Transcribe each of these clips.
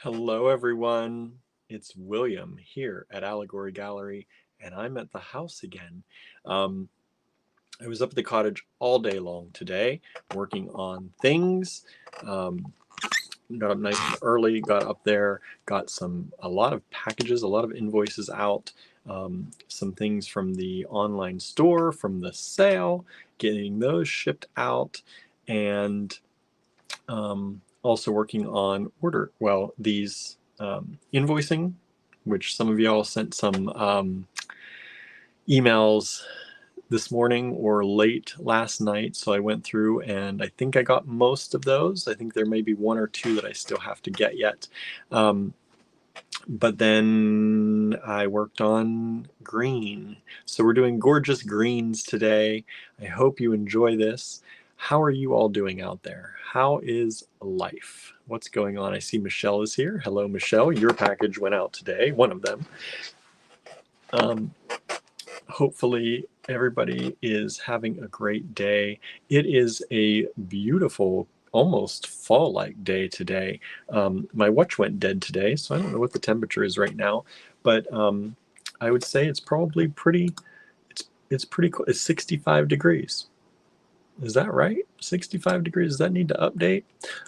Hello, everyone. It's William here at Allegory Gallery, and I'm at the house again. Um, I was up at the cottage all day long today, working on things. Um, got up nice and early, got up there, got a lot of packages, a lot of invoices out, some things from the online store, from the sale, getting those shipped out, and also working on these invoicing, which some of y'all sent some emails this morning or late last night. So I went through and I think I got most of those. I think there may be one or two that I still have to get yet. But then I worked on green. So we're doing gorgeous greens today. I hope you enjoy this. How are you all doing out there? How is life? What's going on? I see Michelle is here. Hello, Michelle. Your package went out today, one of them. Hopefully everybody is having a great day. It is a beautiful, almost fall-like day today. My watch went dead today, so I don't know what the temperature is right now, but I would say it's probably it's pretty cool. It's 65 degrees. Is that right? 65 degrees. Does that need to update?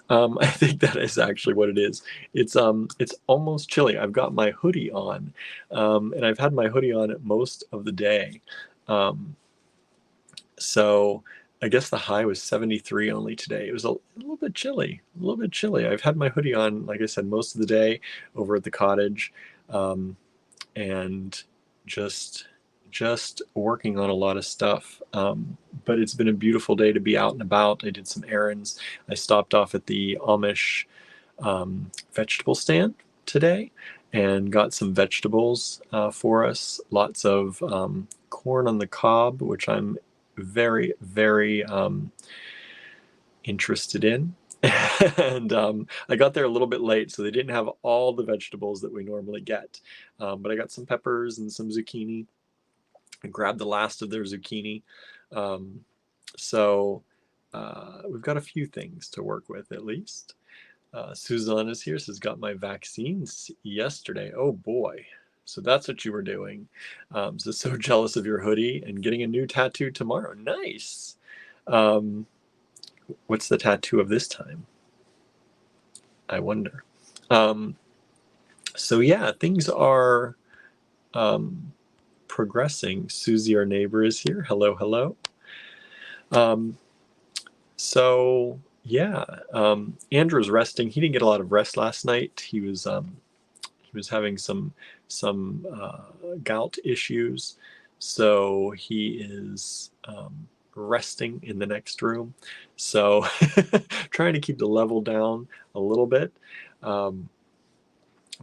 I think that is actually what it is. It's almost chilly. I've got my hoodie on, and I've had my hoodie on most of the day. So I guess the high was 73 only today. It was a little bit chilly, a little bit chilly. I've had my hoodie on, like I said, most of the day over at the cottage, and just working on a lot of stuff. But it's been a beautiful day to be out and about. I did some errands. I stopped off at the Amish vegetable stand today and got some vegetables for us. Lots of corn on the cob, which I'm very, very interested in. And I got there a little bit late, so they didn't have all the vegetables that we normally get. But I got some peppers and some zucchini. I grabbed the last of their zucchini. So we've got a few things to work with at least. Suzanne is here, says, got my vaccines yesterday. Oh boy. So that's what you were doing. So jealous of your hoodie and getting a new tattoo tomorrow. Nice. What's the tattoo of this time? I wonder. So yeah, things are progressing. Susie, our neighbor, is here. Hello, hello. So yeah, Andrew's resting. He didn't get a lot of rest last night. He was having some gout issues, so he is resting in the next room. So trying to keep the level down a little bit.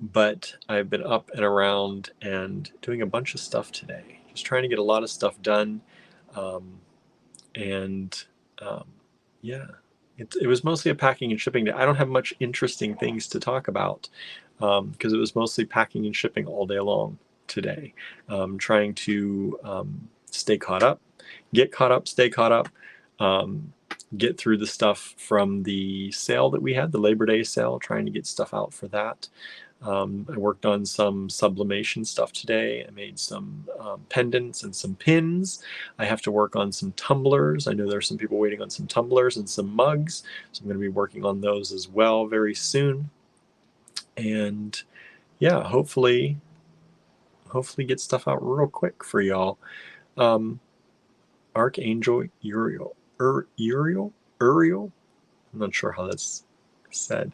But I've been up and around and doing a bunch of stuff today, just trying to get a lot of stuff done. Yeah, it was mostly a packing and shipping day. I don't have much interesting things to talk about because it was mostly packing and shipping all day long today. Trying to stay caught up, get caught up, stay caught up, get through the stuff from the sale that we had, the Labor Day sale, trying to get stuff out for that. I worked on some sublimation stuff today. I made some pendants and some pins. I have to work on some tumblers. I know there's some people waiting on some tumblers and some mugs, so I'm going to be working on those as well very soon. And yeah, hopefully get stuff out real quick for y'all. Archangel Uriel. Uriel? I'm not sure how that's said.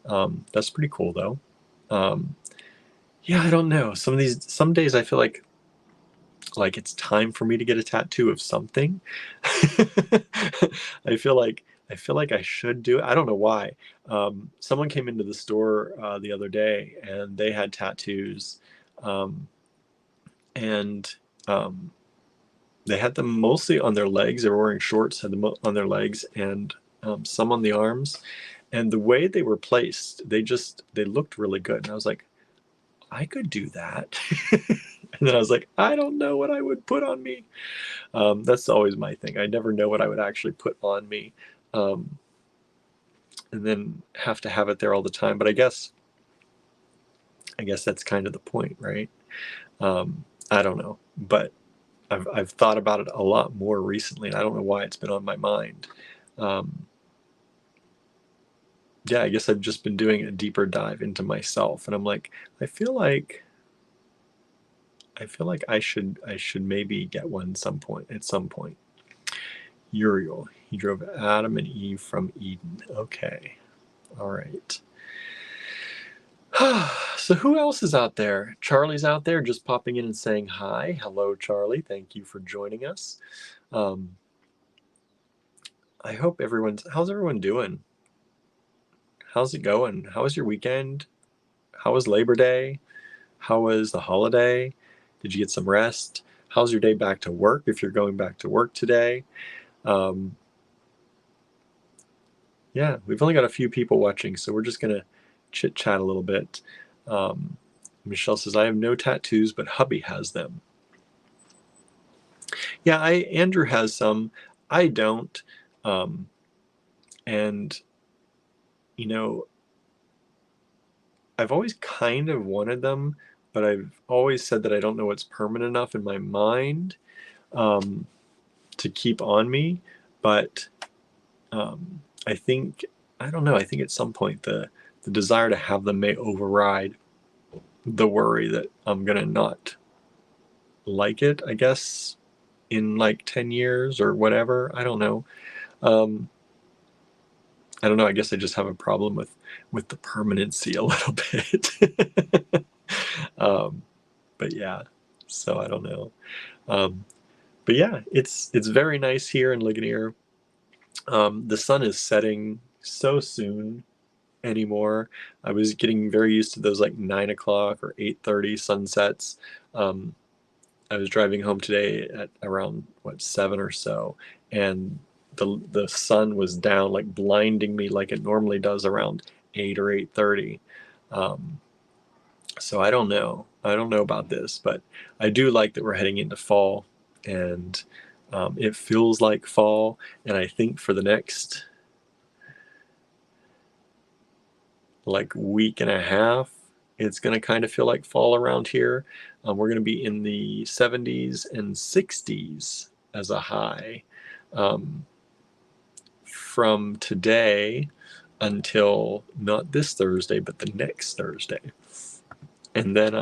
That's pretty cool though. Yeah, I don't know. Some days I feel like it's time for me to get a tattoo of something. I feel like I should do it. I don't know why. Someone came into the store the other day and they had tattoos, and they had them mostly on their legs. They were wearing shorts, had them on their legs, and some on the arms. And the way they were placed, they looked really good. And I was like, I could do that. And then I was like, I don't know what I would put on me. That's always my thing. I never know what I would actually put on me. And then have to have it there all the time. But I guess I guess that's kind of the point, right? I don't know, but I've thought about it a lot more recently, and I don't know why it's been on my mind. Um, yeah, I guess I've just been doing a deeper dive into myself, and I'm like, I feel like I should maybe get one some point at some point. Uriel, he drove Adam and Eve from Eden. Okay, all right. So who else is out there? Charlie's out there just popping in and saying hi. Hello, Charlie. Thank you for joining us. I hope how's everyone doing? How's it going? How was your weekend? How was Labor Day? How was the holiday? Did you get some rest? How's your day back to work if you're going back to work today? Yeah, we've only got a few people watching, so we're just going to chit chat a little bit. Michelle says, I have no tattoos, but hubby has them. Yeah, Andrew has some. I don't. And, you know, I've always kind of wanted them, but I've always said that I don't know what's permanent enough in my mind to keep on me. But I think, I don't know, I think at some point the desire to have them may override the worry that I'm going to not like it, I guess, in like 10 years or whatever. I don't know. I don't know. I guess I just have a problem with the permanency a little bit. But yeah, so I don't know. But yeah, it's very nice here in Ligonier. The sun is setting so soon anymore. I was getting very used to those like 9 o'clock or 8:30 sunsets. I was driving home today at around 7 or so, and the sun was down, like blinding me like it normally does around 8 or 8:30. So I don't know. I don't know about this, but I do like that we're heading into fall, and it feels like fall. And I think for the next like week and a half, it's going to kind of feel like fall around here. We're going to be in the 70s and 60s as a high from today until not this Thursday, but the next Thursday. And then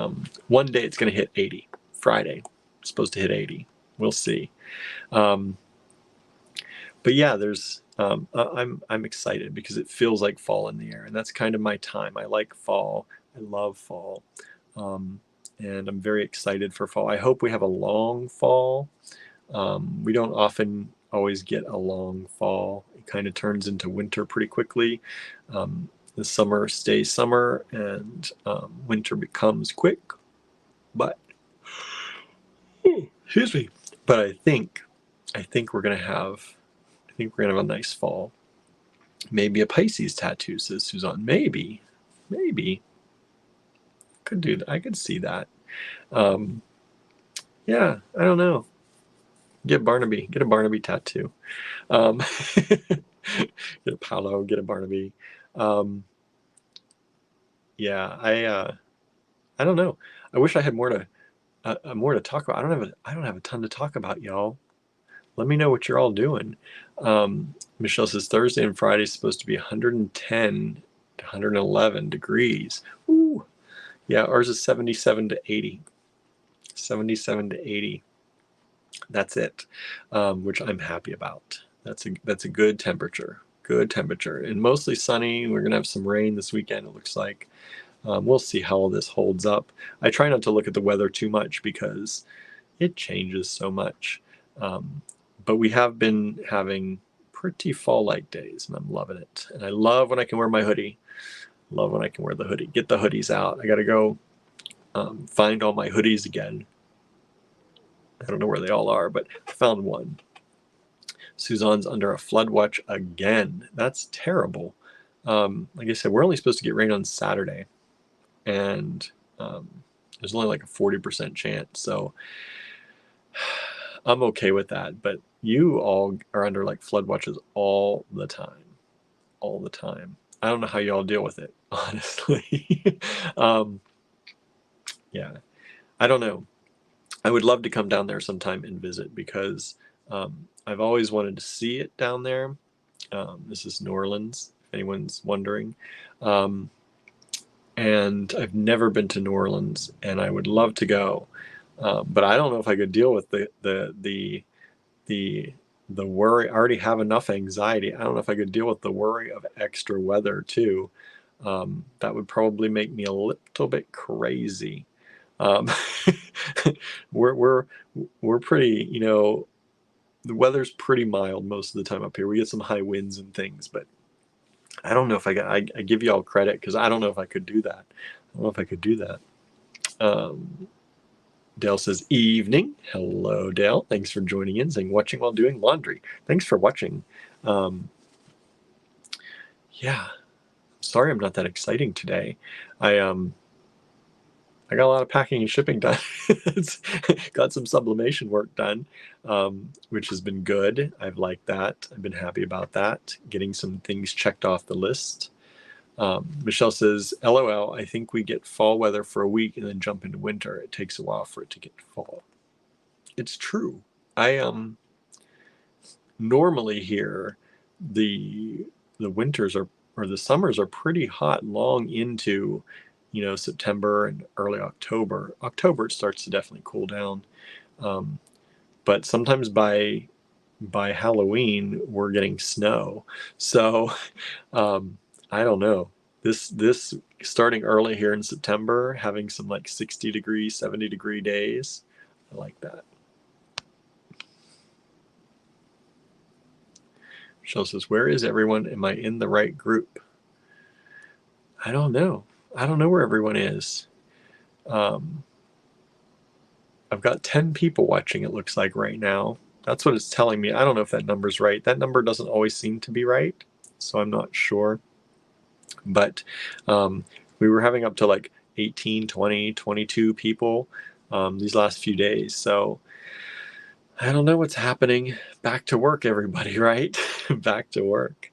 one day it's going to hit 80. Friday, it's supposed to hit 80. We'll see. But yeah, I'm excited because it feels like fall in the air, and that's kind of my time. I like fall. I love fall. And I'm very excited for fall. I hope we have a long fall. We don't often always get a long fall. It kind of turns into winter pretty quickly. The summer stays summer, and winter becomes quick. But excuse me. But I think we're gonna have a nice fall. Maybe a Pisces tattoo, says Suzanne. Maybe. Could do that. I could see that. Yeah, I don't know. Get a Barnaby tattoo. Get a Paolo, get a Barnaby. Yeah, I don't know. I wish I had more to talk about. I don't have a ton to talk about, y'all. Let me know what you're all doing. Michelle says Thursday and Friday is supposed to be 110 to 111 degrees. Ooh. Yeah, ours is 77 to 80. 77 to 80. That's it, which I'm happy about. That's a good temperature. Good temperature, and mostly sunny. We're gonna have some rain this weekend, it looks like. We'll see how all this holds up. I try not to look at the weather too much because it changes so much. But we have been having pretty fall-like days, and I'm loving it. And I love when I can wear my hoodie. Love when I can wear the hoodie. Get the hoodies out. I got to go find all my hoodies again. I don't know where they all are, but I found one. Suzanne's under a flood watch again. That's terrible. Like I said, we're only supposed to get rain on Saturday, and there's only like a 40% chance. So I'm okay with that. But you all are under like flood watches all the time. All the time. I don't know how y'all deal with it, honestly. Yeah. I don't know. I would love to come down there sometime and visit because I've always wanted to see it down there. This is New Orleans, if anyone's wondering. Um, and I've never been to New Orleans, and I would love to go. But I don't know if I could deal with the the worry. I already have enough anxiety. I don't know if I could deal with the worry of extra weather too. That would probably make me a little bit crazy. Um, we're we're we're pretty, the weather's pretty mild most of the time up here. We get some high winds and things, but I don't know if I give you all credit because I don't know if I could do that. I don't know if I could do that. Um, Dale says, evening. Hello, Dale. Thanks for joining in, saying watching while doing laundry. Thanks for watching. Um, yeah, sorry I'm not that exciting today. I got a lot of packing and shipping done. Got some sublimation work done, which has been good. I've liked that. I've been happy about that. Getting some things checked off the list. Michelle says, LOL, I think we get fall weather for a week and then jump into winter. It takes a while for it to get fall. It's true. I normally here the winters are, or the summers are pretty hot long into, September and early October. October it starts to definitely cool down. Um, but sometimes by Halloween we're getting snow. So I don't know. This starting early here in September, having some like 60-degree, 70-degree days. I like that. Michelle says, where is everyone? Am I in the right group? I don't know. I don't know where everyone is. I've got 10 people watching, it looks like right now. That's what it's telling me. I don't know if that number's right. That number doesn't always seem to be right, so I'm not sure. But we were having up to like 18, 20, 22 people these last few days. So I don't know what's happening. Back to work, everybody, right? Back to work.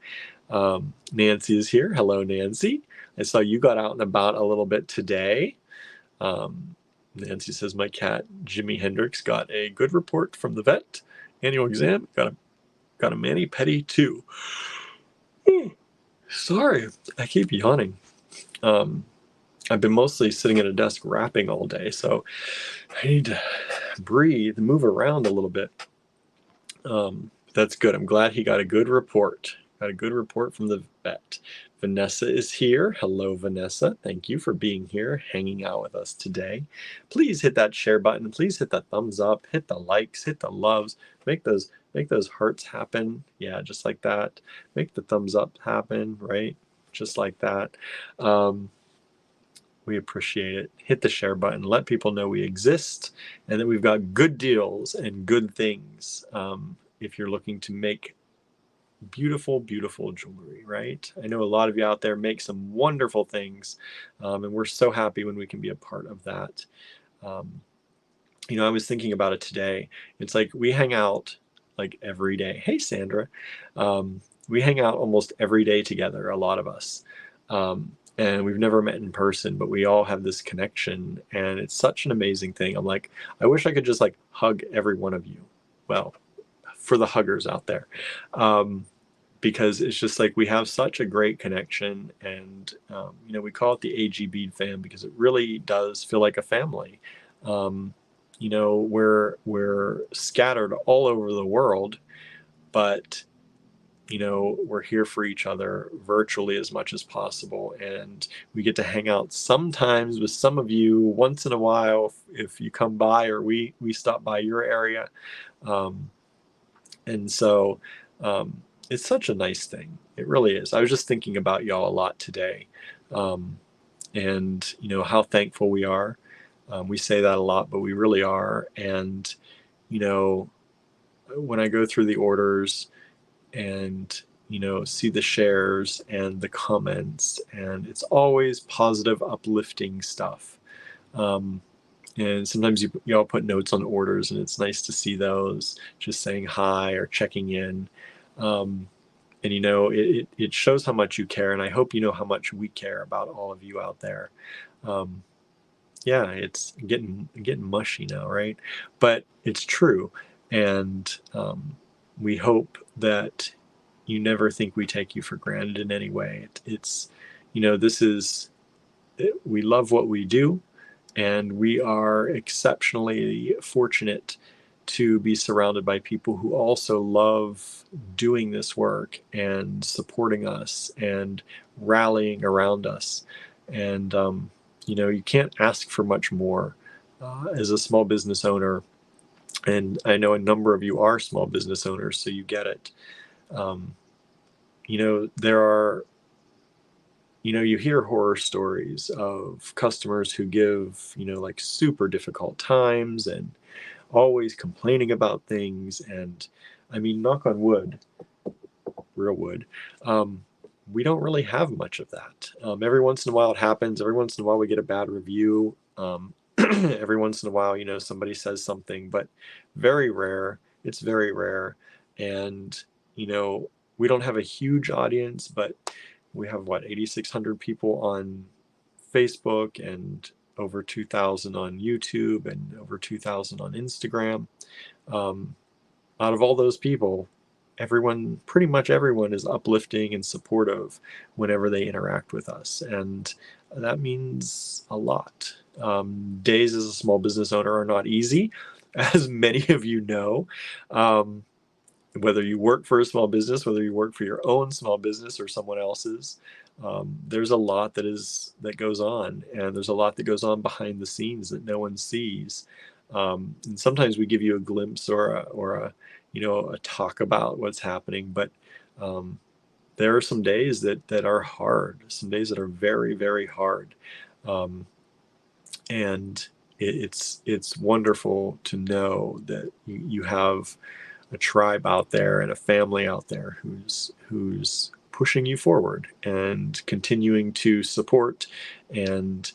Nancy is here. Hello, Nancy. I saw you got out and about a little bit today. Nancy says, my cat, Jimi Hendrix, got a good report from the vet. Annual exam, got a mani-pedi too. Sorry, I keep yawning. I've been mostly sitting at a desk rapping all day, so I need to breathe, move around a little bit. That's good. I'm glad he got a good report. Got a good report from the vet. Vanessa is here. Hello, Vanessa. Thank you for being here, hanging out with us today. Please hit that share button. Please hit that thumbs up. Hit the likes. Hit the loves. Make those hearts happen. Yeah, just like that. Make the thumbs up happen. Right, just like that. We appreciate it. Hit the share button. Let people know we exist and that we've got good deals and good things. If you're looking to make beautiful, beautiful jewelry, right? I know a lot of you out there make some wonderful things, and we're so happy when we can be a part of that. I was thinking about it today. It's like we hang out like every day. Hey, Sandra. We hang out almost every day together, a lot of us. And we've never met in person, but we all have this connection, and it's such an amazing thing. I'm like, I wish I could just like hug every one of you. Well, for the huggers out there. Because it's just like we have such a great connection, and we call it the AG Bead fam because it really does feel like a family. We're scattered all over the world, but we're here for each other virtually as much as possible, and we get to hang out sometimes with some of you once in a while if you come by or we stop by your area. And so it's such a nice thing. It really is. I was just thinking about y'all a lot today, and how thankful we are. We say that a lot, but we really are. And when I go through the orders and see the shares and the comments, and it's always positive, uplifting stuff. And sometimes y'all put notes on orders, and it's nice to see those, just saying hi or checking in. And it shows how much you care, and I hope you know how much we care about all of you out there. Yeah, it's getting mushy now, right? But it's true, and we hope that you never think we take you for granted in any way. It's, this is, we love what we do, and we are exceptionally fortunate to be surrounded by people who also love doing this work and supporting us and rallying around us. And, you can't ask for much more as a small business owner. And I know a number of you are small business owners, so you get it. Um, there are, you hear horror stories of customers who give, like super difficult times and always complaining about things. And I mean, knock on wood, real wood, we don't really have much of that. Every once in a while it happens. Every once in a while we get a bad review. Every once in a while, somebody says something, but very rare. It's very rare. And, we don't have a huge audience, but we have what, 8,600 people on Facebook and over 2,000 on YouTube and over 2,000 on Instagram. Um, Out of all those people, pretty much everyone is uplifting and supportive whenever they interact with us. And that means a lot. Days as a small business owner are not easy, as many of you know. Whether you work for a small business, whether you work for your own small business or someone else's, there's a lot that goes on, and there's a lot that goes on behind the scenes that no one sees. And sometimes we give you a glimpse or a talk about what's happening, but um, there are some days that are hard, some days that are very, very hard, um, and it's wonderful to know that you have a tribe out there and a family out there who's pushing you forward and continuing to support and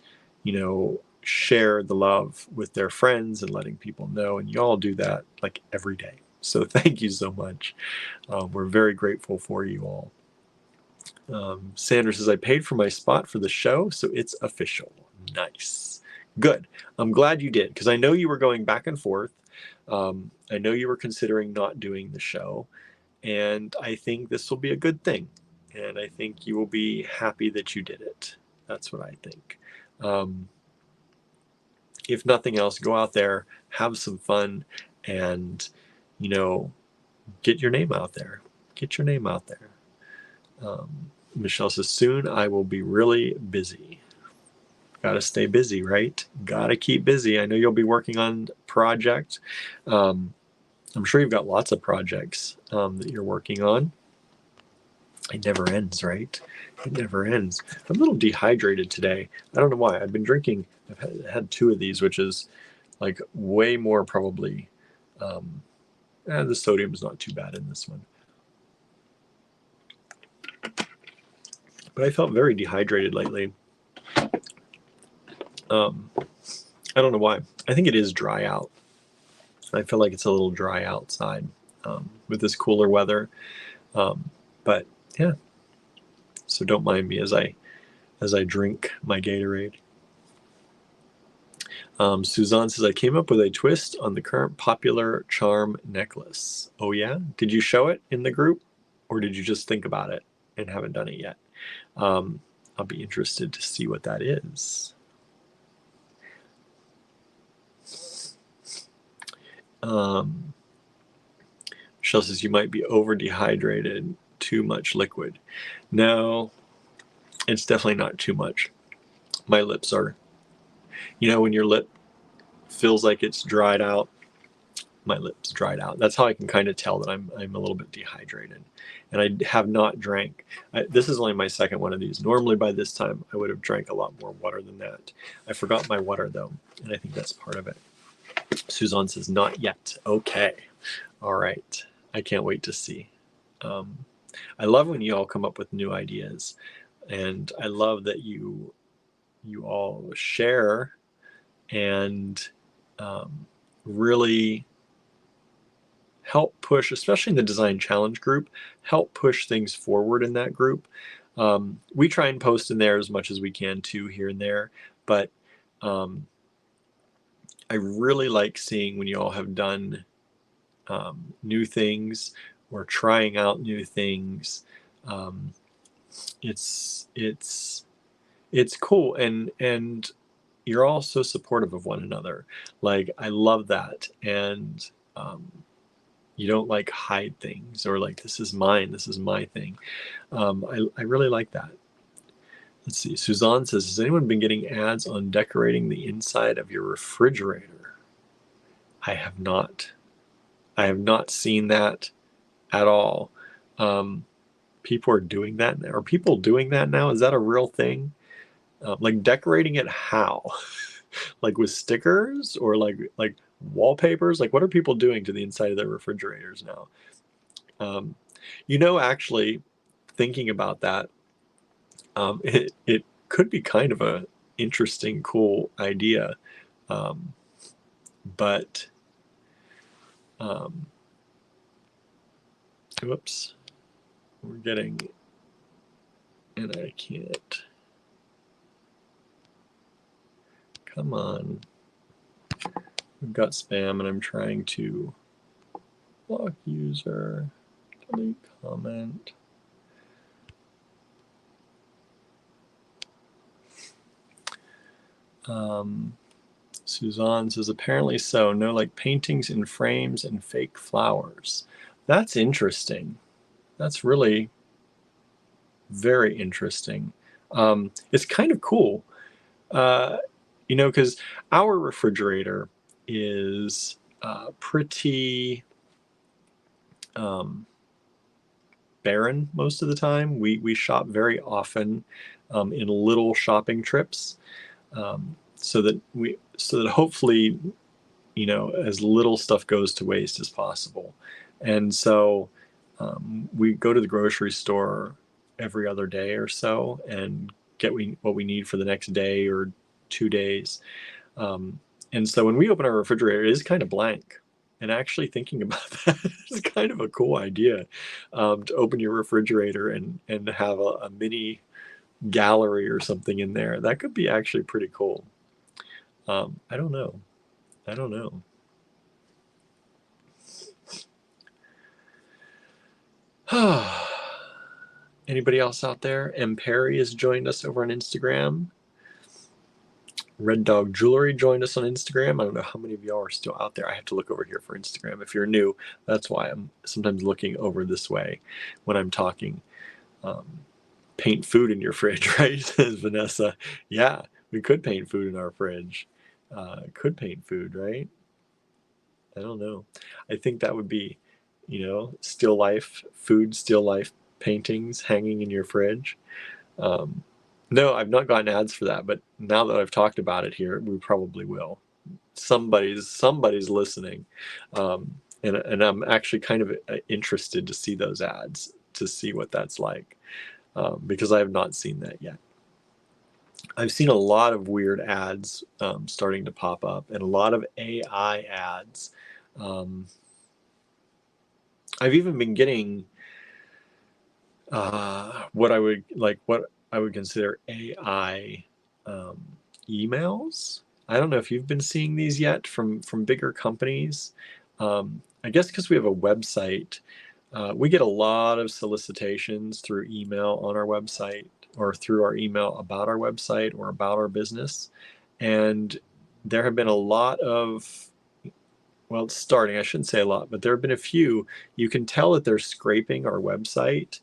share the love with their friends and letting people know, and you all do that like every day. So thank you so much. We're very grateful for you all. Sandra says, I paid for my spot for the show, so it's official. Nice. Good. I'm glad you did, because I know you were going back and forth. I know you were considering not doing the show, and I think this will be a good thing. And I think you will be happy that you did it. That's what I think. If nothing else, go out there, have some fun, and, get your name out there. Get your name out there. Michelle says, soon I will be really busy. Got to stay busy, right? Got to keep busy. I know you'll be working on project. I'm sure you've got lots of projects that you're working on. It never ends, right? It never ends. I'm a little dehydrated today. I don't know why. I've been drinking. I've had two of these, which is like way more probably. The sodium is not too bad in this one. But I felt very dehydrated lately. I don't know why. I think it is dry out. I feel like it's a little dry outside with this cooler weather. But yeah, so don't mind me as I drink my Gatorade. Suzanne says, I came up with a twist on the current popular charm necklace. Oh yeah? Did you show it in the group, or did you just think about it and haven't done it yet? I'll be interested to see what that is. Michelle says, you might be over dehydrated, too much liquid. No, it's definitely not too much. My lips are, when your lip feels like it's dried out, my lips dried out. That's how I can kind of tell that I'm a little bit dehydrated. And I have not drank. This is only my second one of these. Normally by this time I would have drank a lot more water than that. I forgot my water though, and I think that's part of it. Suzanne says, not yet. Okay. All right. I can't wait to see. I love when you all come up with new ideas, and I love that you all share and really help push, especially in the design challenge group, help push things forward in that group. We try and post in there as much as we can too, here and there, but I really like seeing when you all have done new things or trying out new things. Um, it's cool, and you're all so supportive of one another. Like, I love that. And you don't like hide things, or like, this is mine, this is my thing. I really like that. Let's see. Suzanne says, has anyone been getting ads on decorating the inside of your refrigerator? I have not. I have not seen that at all. Um, People are doing that now. Are people doing that now? Is that a real thing? Like, decorating it how? Like with stickers, or like wallpapers? Like, what are people doing to the inside of their refrigerators now? Um, actually, thinking about that, it could be kind of a interesting, cool idea. Um, but um, whoops, we're getting, and I can't. Come on. We've got spam, and I'm trying to block user, delete comment. Suzanne says, apparently so. No, like paintings in frames and fake flowers. That's interesting. That's really very interesting. It's kind of cool, because our refrigerator is pretty barren most of the time. We shop very often in little shopping trips, so that hopefully, as little stuff goes to waste as possible. And so we go to the grocery store every other day or so and get what we need for the next day or 2 days. And so when we open our refrigerator, it is kind of blank. And actually thinking about that is kind of a cool idea, to open your refrigerator and have a mini gallery or something in there. That could be actually pretty cool. I don't know. Anybody else out there? M. Perry has joined us over on Instagram. Red Dog Jewelry joined us on Instagram. I don't know how many of y'all are still out there. I have to look over here for Instagram. If you're new, that's why I'm sometimes looking over this way when I'm talking. Paint food in your fridge, right? Says Vanessa. Yeah, we could paint food in our fridge. Could paint food, right? I don't know. I think that would be, still life food, still life paintings hanging in your fridge. No, I've not gotten ads for that, but now that I've talked about it here, we probably will. Somebody's listening, and I'm actually kind of interested to see those ads, to see what that's like, because I have not seen that yet. I've seen a lot of weird ads starting to pop up, and a lot of AI ads. I've even been getting what I would consider AI emails. I don't know if you've been seeing these yet from bigger companies. I guess because we have a website, we get a lot of solicitations through email on our website, or through our email about our website or about our business. And there have been a lot of, well, it's starting, I shouldn't say a lot, but there have been a few. You can tell that they're scraping our website,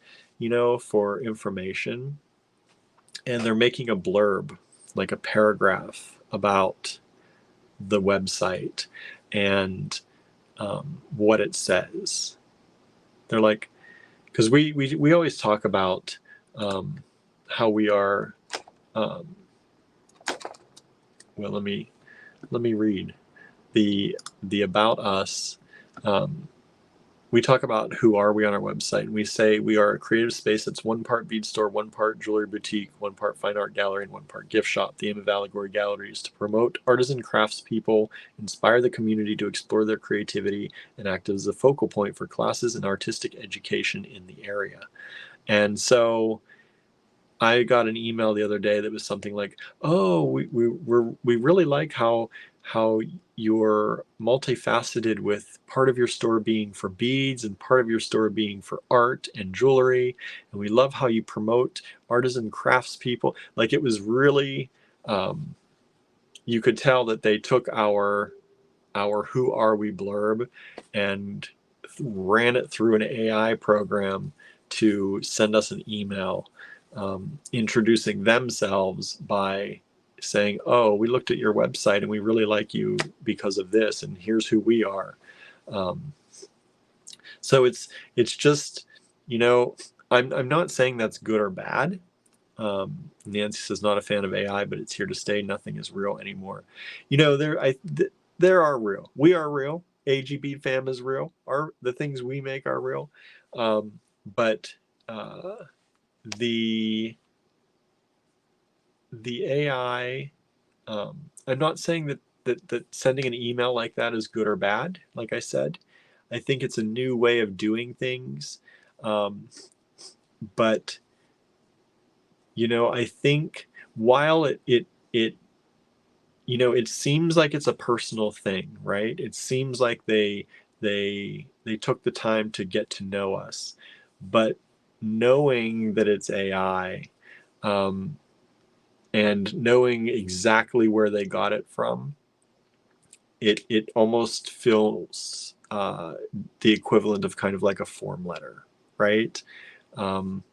for information. And they're making a blurb, like a paragraph about the website and what it says. They're like, because we always talk about how we are. Well, let me read the about us. We talk about who are we on our website, and we say we are a creative space that's one part bead store, one part jewelry boutique, one part fine art gallery, and one part gift shop. The aim of Allegory Gallery is to promote artisan craftspeople, inspire the community to explore their creativity, and act as a focal point for classes and artistic education in the area. And so I got an email the other day that was something like, "Oh, we really like how how you're multifaceted, with part of your store being for beads and part of your store being for art and jewelry. And we love how you promote artisan craftspeople. Like, it was really, you could tell that they took our "Who Are We" blurb and ran it through an AI program to send us an email, introducing themselves by saying, "Oh, we looked at your website and we really like you because of this, and here's who we are." Um, so it's just, you know, I'm not saying that's good or bad. Nancy says, not a fan of AI, but it's here to stay. Nothing is real anymore. You know, there are real. We are real. AG Bead Fam is real. The things we make are real. But uh, the AI, I'm not saying that sending an email like that is good or bad. Like I said, I think it's a new way of doing things. Um, but you know, I think while it you know, it seems like it's a personal thing, right? It seems like they took the time to get to know us, but knowing that it's AI, um, and knowing exactly where they got it from, it almost feels the equivalent of kind of like a form letter, right? Um,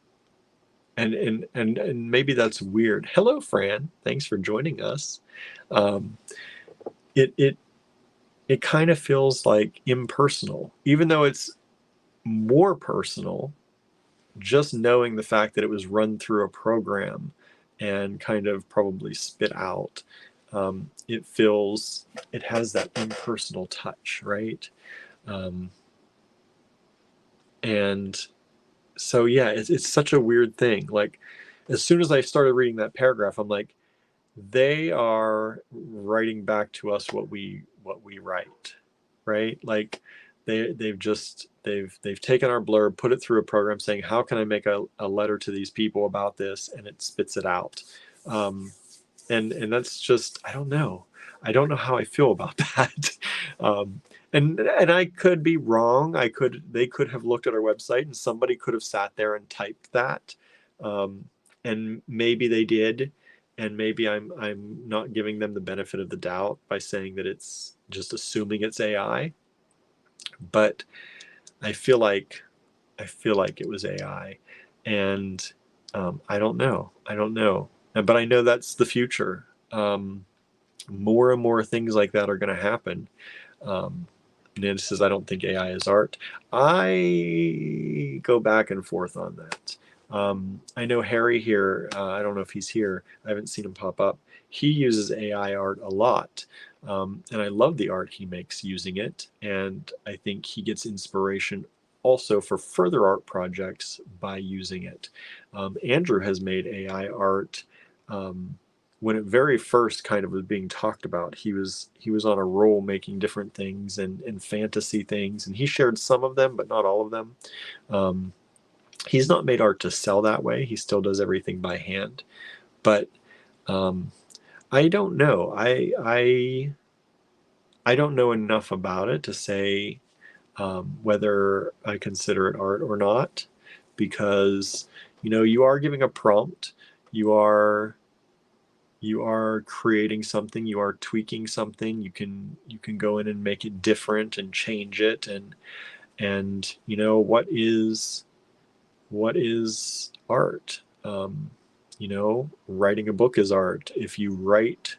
and maybe that's weird. Hello, Fran. Thanks for joining us. Um, it it it kind of feels like impersonal, even though it's more personal. Just knowing the fact that it was run through a program and kind of probably spit out, it has that impersonal touch, right? Um, and so yeah, it's such a weird thing. Like, as soon as I started reading that paragraph, I'm like, they are writing back to us what we write, right? Like, they've taken our blurb, put it through a program saying, how can I make a letter to these people about this, and it spits it out. um, and that's just, I don't know how I feel about that. um, and I could be wrong. They could have looked at our website and somebody could have sat there and typed that, um, and maybe they did, and maybe I'm not giving them the benefit of the doubt by saying that it's just assuming it's AI. But I feel like it was AI, and I don't know, but I know that's the future. More and more things like that are going to happen. Um, Nancy says, I don't think AI is art. I go back and forth on that. I know Harry here, I don't know if he's here. I haven't seen him pop up. He uses AI art a lot. And I love the art he makes using it. And I think he gets inspiration also for further art projects by using it. Andrew has made AI art. When it very first kind of was being talked about, he was on a roll making different things and fantasy things, and he shared some of them, but not all of them. Um, he's not made art to sell that way. He still does everything by hand. But um, I don't know. I don't know enough about it to say whether I consider it art or not, because you are giving a prompt. You are creating something, you are tweaking something. You can go in and make it different and change it, and what is art. Writing a book is art. If you write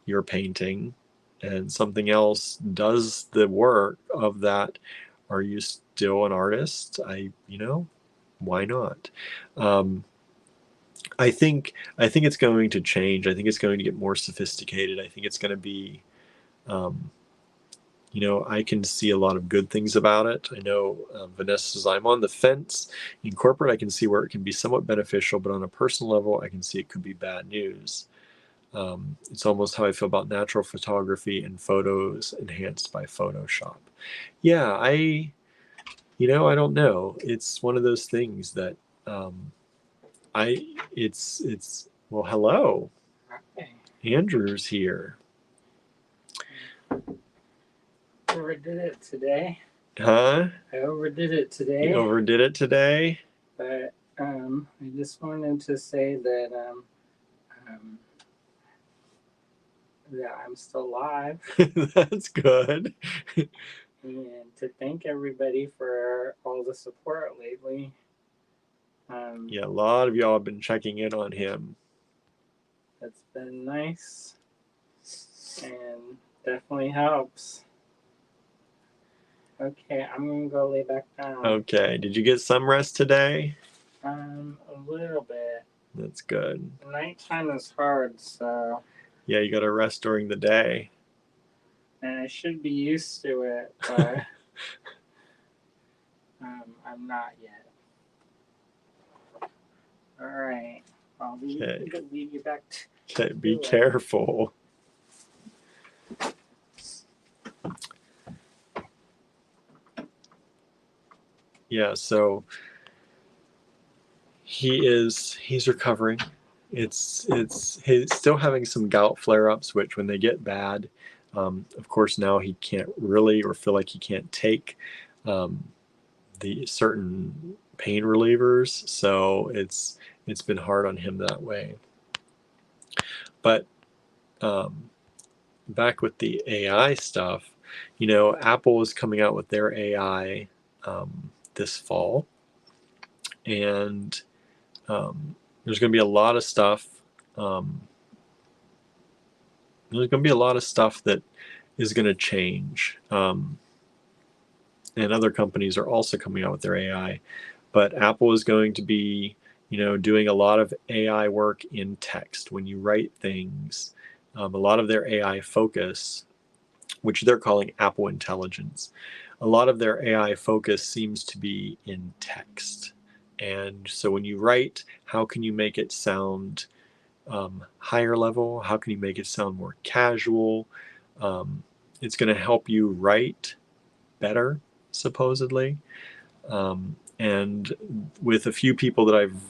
your painting and something else does the work of that, are you still an artist? Why not? um, I think it's going to change. I think it's going to get more sophisticated. I think it's going to be, um, I can see a lot of good things about it. I know Vanessa says, I'm on the fence. In corporate, I can see where it can be somewhat beneficial, but on a personal level, I can see it could be bad news. It's almost how I feel about natural photography and photos enhanced by Photoshop. Yeah, I don't know. It's one of those things that um, well, hello. Andrew's here. overdid it today. Huh? I overdid it today. You overdid it today? But I just wanted to say that that I'm still alive. That's good. And to thank everybody for all the support lately. Yeah, a lot of y'all have been checking in on him. That's been nice and definitely helps. Okay, I'm gonna go lay back down. Okay, did you get some rest today? A little bit. That's good. Nighttime is hard, so. Yeah, you gotta rest during the day. And I should be used to it, but I'm not yet. All right, I'll leave you back to Okay, be careful. Yeah, so he's recovering. He's still having some gout flare-ups, which when they get bad, of course now he can't really or feel like he can't take the certain pain relievers, so it's been hard on him that way. But back with the AI stuff, Apple is coming out with their AI this fall, and there's going to be a lot of stuff. There's going to be a lot of stuff that is going to change. And other companies are also coming out with their AI. But Apple is going to be, doing a lot of AI work in text. When you write things, a lot of their AI focus, which they're calling Apple Intelligence, a lot of their AI focus seems to be in text. And so when you write, how can you make it sound higher level? How can you make it sound more casual? It's going to help you write better, supposedly. And with a few people that I've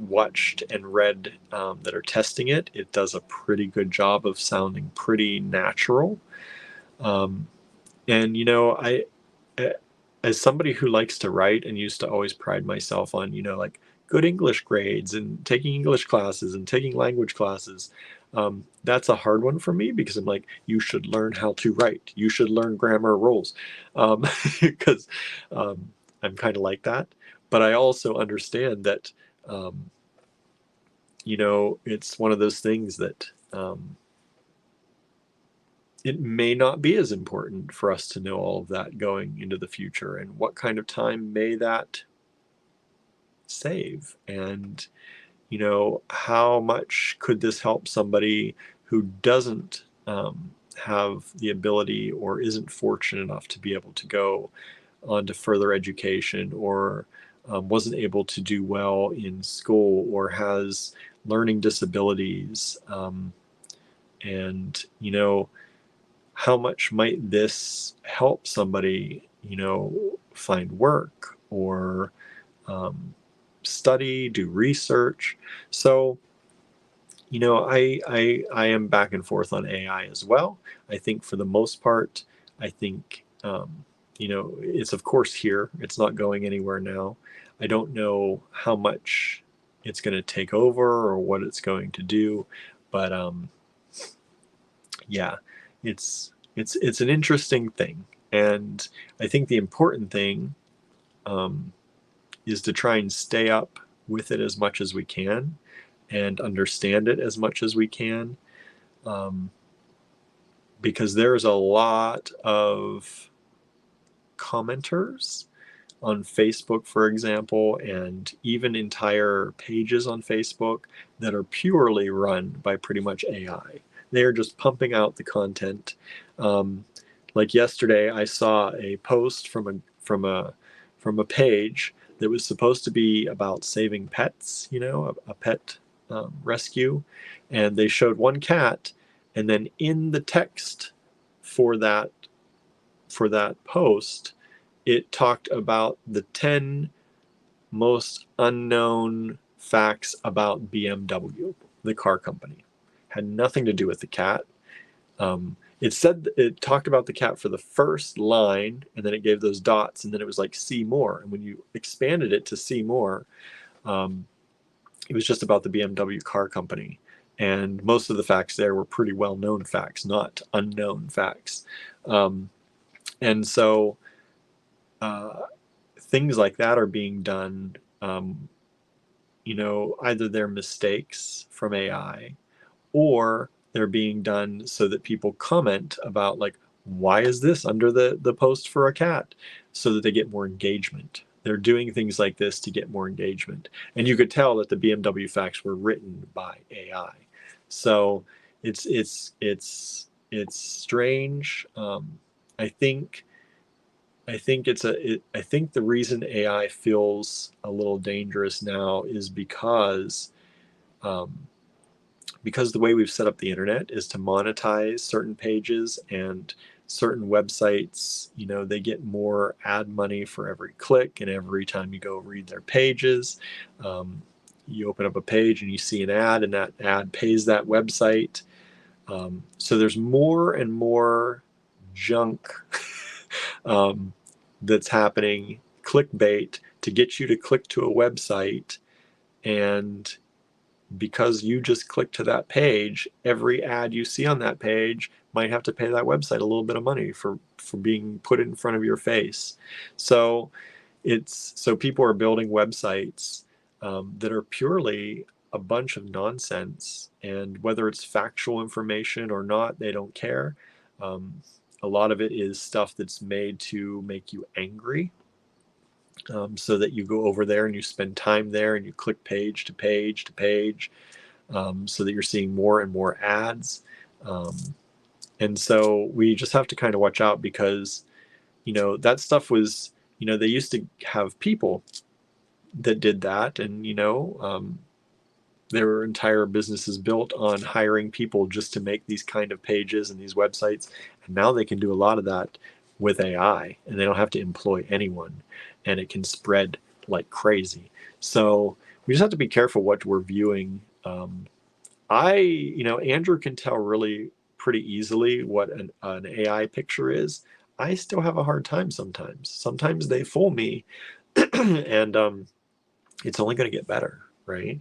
watched and read that are testing it, it does a pretty good job of sounding pretty natural. And I as somebody who likes to write and used to always pride myself on, like good English grades and taking English classes and taking language classes, that's a hard one for me because I'm like, you should learn how to write. You should learn grammar rules, because I'm kind of like that. But I also understand that, it's one of those things that it may not be as important for us to know all of that going into the future, and what kind of time may that save, and how much could this help somebody who doesn't have the ability or isn't fortunate enough to be able to go on to further education, or wasn't able to do well in school, or has learning disabilities, and how much might this help somebody, find work, or study, do research? So, I am back and forth on AI as well. I think for the most part, I think, it's of course here. It's not going anywhere now. I don't know how much it's going to take over or what it's going to do, but yeah, it's an interesting thing, and I think the important thing is to try and stay up with it as much as we can and understand it as much as we can, um, because there's a lot of commenters on Facebook, for example, and even entire pages on Facebook that are purely run by pretty much AI. They are just pumping out the content. Like yesterday, I saw a post from a page that was supposed to be about saving pets, a pet rescue, and they showed one cat, and then in the text for that post, it talked about the 10 most unknown facts about BMW, the car company. Had nothing to do with the cat. it said, it talked about the cat for the first line, and then it gave those dots, and then it was like see more. And when you expanded it to see more, um, it was just about the BMW car company. And most of the facts there were pretty well known facts, not unknown facts. Um, and so uh, things like that are being done. Either they're mistakes from AI, or they're being done so that people comment about, like, why is this under the post for a cat, so that they get more engagement. They're doing things like this to get more engagement, and you could tell that the BMW facts were written by AI. So it's strange. I think I think the reason AI feels a little dangerous now is um, because the way we've set up the internet is to monetize certain pages, and certain websites, they get more ad money for every click and every time you go read their pages. Um, you open up a page and you see an ad, and that ad pays that website. So there's more and more junk um, that's happening, clickbait, to get you to click to a website. And because you just click to that page, every ad you see on that page might have to pay that website a little bit of money for being put in front of your face. So people are building websites that are purely a bunch of nonsense, and whether it's factual information or not, they don't care. Um, a lot of it is stuff that's made to make you angry, so that you go over there and you spend time there and you click page to page to page, so that you're seeing more and more ads. Um, and so we just have to kind of watch out, because, that stuff was, they used to have people that did that. And, there were entire businesses built on hiring people just to make these kind of pages and these websites. And now they can do a lot of that with AI, and they don't have to employ anyone, and it can spread like crazy. So we just have to be careful what we're viewing. Andrew can tell really pretty easily what an AI picture is. I still have a hard time sometimes. Sometimes they fool me, and it's only going to get better, right?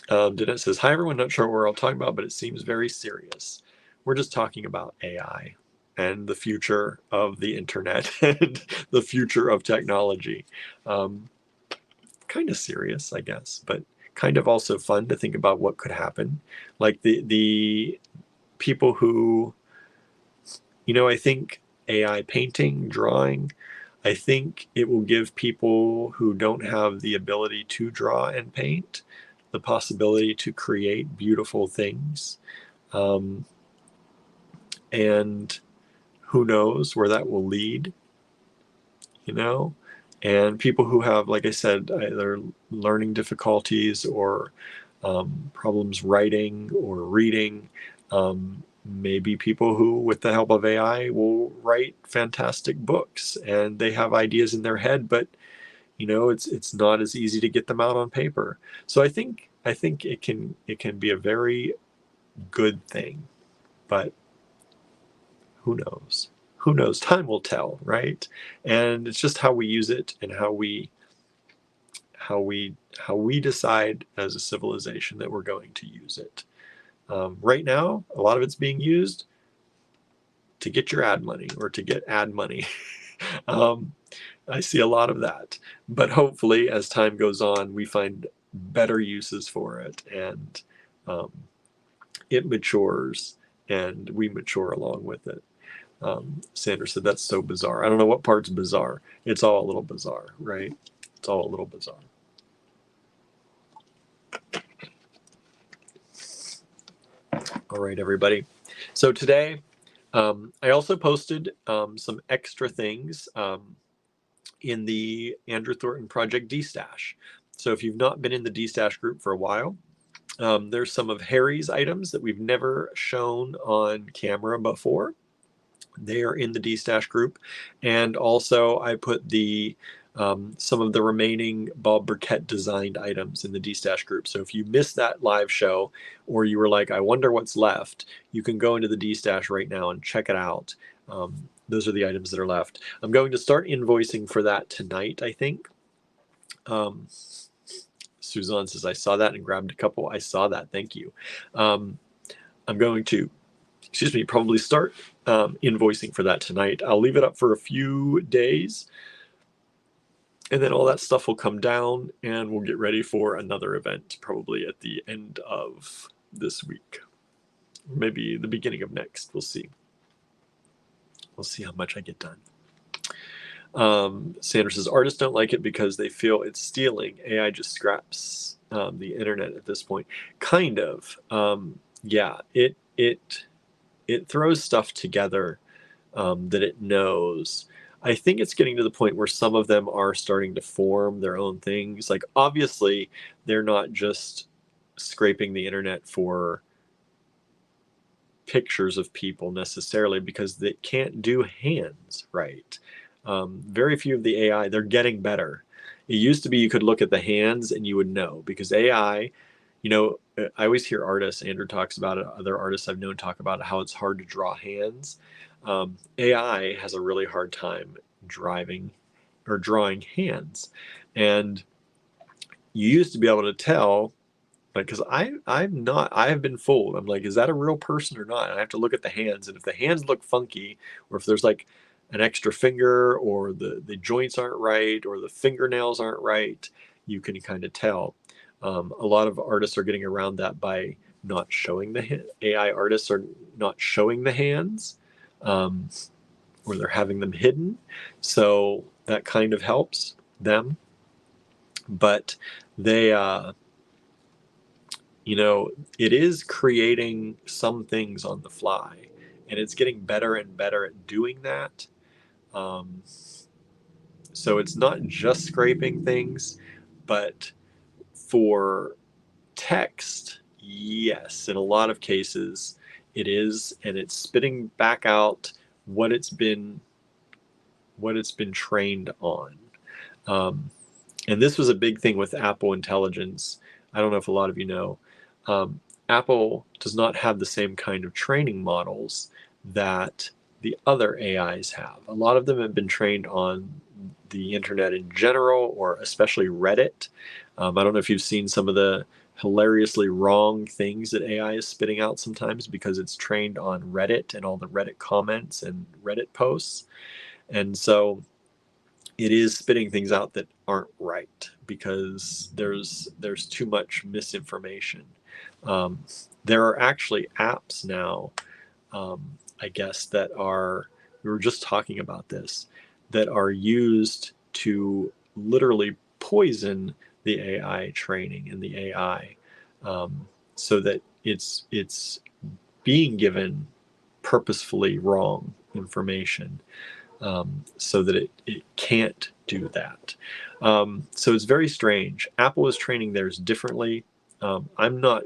Danette says, hi everyone, not sure what we're all talking about, but it seems very serious. We're just talking about AI and the future of the internet and the future of technology. Kind of serious, I guess, but kind of also fun to think about what could happen. Like the people who, I think AI painting, drawing, I think it will give people who don't have the ability to draw and paint the possibility to create beautiful things. Um, and who knows where that will lead, you know? And people who have, like I said, either learning difficulties or problems writing or reading, maybe people who, with the help of AI, will write fantastic books, and they have ideas in their head, but it's not as easy to get them out on paper. So I think it can be a very good thing, but who knows? Who knows? Time will tell, right? And it's just how we use it, and how we decide as a civilization that we're going to use it. Right now, a lot of it's being used to get your ad money, or to get ad money. um, I see a lot of that, but hopefully, as time goes on, we find better uses for it, and um, it matures, and we mature along with it. Sandra said, that's so bizarre. I don't know what part's bizarre. It's all a little bizarre, right? It's all a little bizarre. All right, everybody. So today, I also posted some extra things in the Andrew Thornton Project D-Stash. So if you've not been in the D-Stash group for a while, there's some of Harry's items that we've never shown on camera before. They are in the D-Stash group. And also I put the some of the remaining Bob Burkett designed items in the D-Stash group. So if you missed that live show, or you were like, I wonder what's left, you can go into the D-Stash right now and check it out. Those are the items that are left. I'm going to start invoicing for that tonight, I think. Suzanne says, I saw that and grabbed a couple. I saw that. Thank you. I'm going to, probably start invoicing for that tonight. I'll leave it up for a few days, and then all that stuff will come down, and we'll get ready for another event probably at the end of this week. Maybe the beginning of next. We'll see. We'll see how much I get done. Sandra says, artists don't like it because they feel it's stealing. AI just scraps the internet at this point. Kind of. Yeah, it throws stuff together that it knows. I think it's getting to the point where some of them are starting to form their own things. Like, obviously, they're not just scraping the internet for pictures of people necessarily, because they can't do hands right. Very few of the AI, they're getting better. It used to be you could look at the hands and you would know, because AI, I always hear artists, Andrew talks about it, other artists I've known talk about how it's hard to draw hands. AI has a really hard time drawing hands. And you used to be able to tell, like, because I have been fooled. I'm like, is that a real person or not? And I have to look at the hands, and if the hands look funky, or if there's like an extra finger, or the joints aren't right, or the fingernails aren't right, you can kind of tell. A lot of artists are getting around that by not showing AI artists are not showing the hands, or they're having them hidden. So that kind of helps them. But they, it is creating some things on the fly, and it's getting better and better at doing that. So it's not just scraping things, but for text, yes, in a lot of cases it is, and it's spitting back out what it's been trained on. And this was a big thing with Apple Intelligence. I don't know if a lot of you know. Apple does not have the same kind of training models that the other AIs have. A lot of them have been trained on the internet in general, or especially Reddit. I don't know if you've seen some of the hilariously wrong things that AI is spitting out sometimes, because it's trained on Reddit and all the Reddit comments and Reddit posts. And so it is spitting things out that aren't right, because there's too much misinformation. There are actually apps now, I guess, that are, we were just talking about this, that are used to literally poison the AI training and the AI, so that it's being given purposefully wrong information, so that it can't do that. So it's very strange. Apple is training theirs differently. I'm not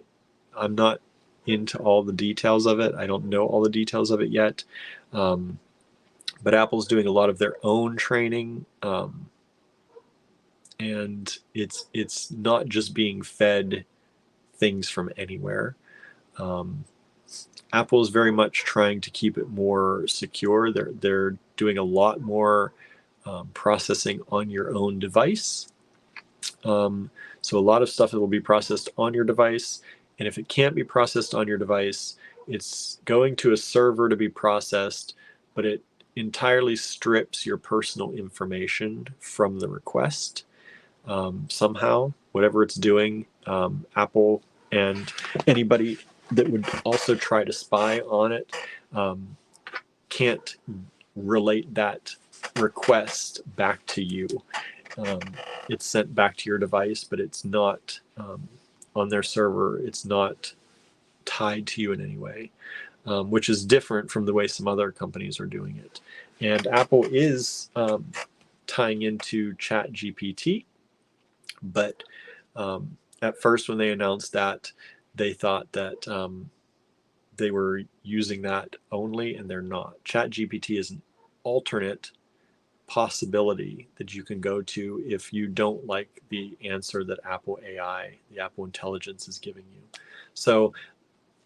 into all the details of it. I don't know all the details of it yet. But Apple's doing a lot of their own training, and it's not just being fed things from anywhere. Apple is very much trying to keep it more secure. They're doing a lot more processing on your own device. So a lot of stuff that will be processed on your device, and if it can't be processed on your device, it's going to a server to be processed, but it entirely strips your personal information from the request. Somehow, whatever it's doing, Apple and anybody that would also try to spy on it can't relate that request back to you. It's sent back to your device, but it's not on their server. It's not tied to you in any way, which is different from the way some other companies are doing it. And Apple is tying into ChatGPT, but at first when they announced that, they thought that they were using that only, and they're not. ChatGPT is an alternate possibility that you can go to if you don't like the answer that Apple AI, the Apple Intelligence, is giving you. So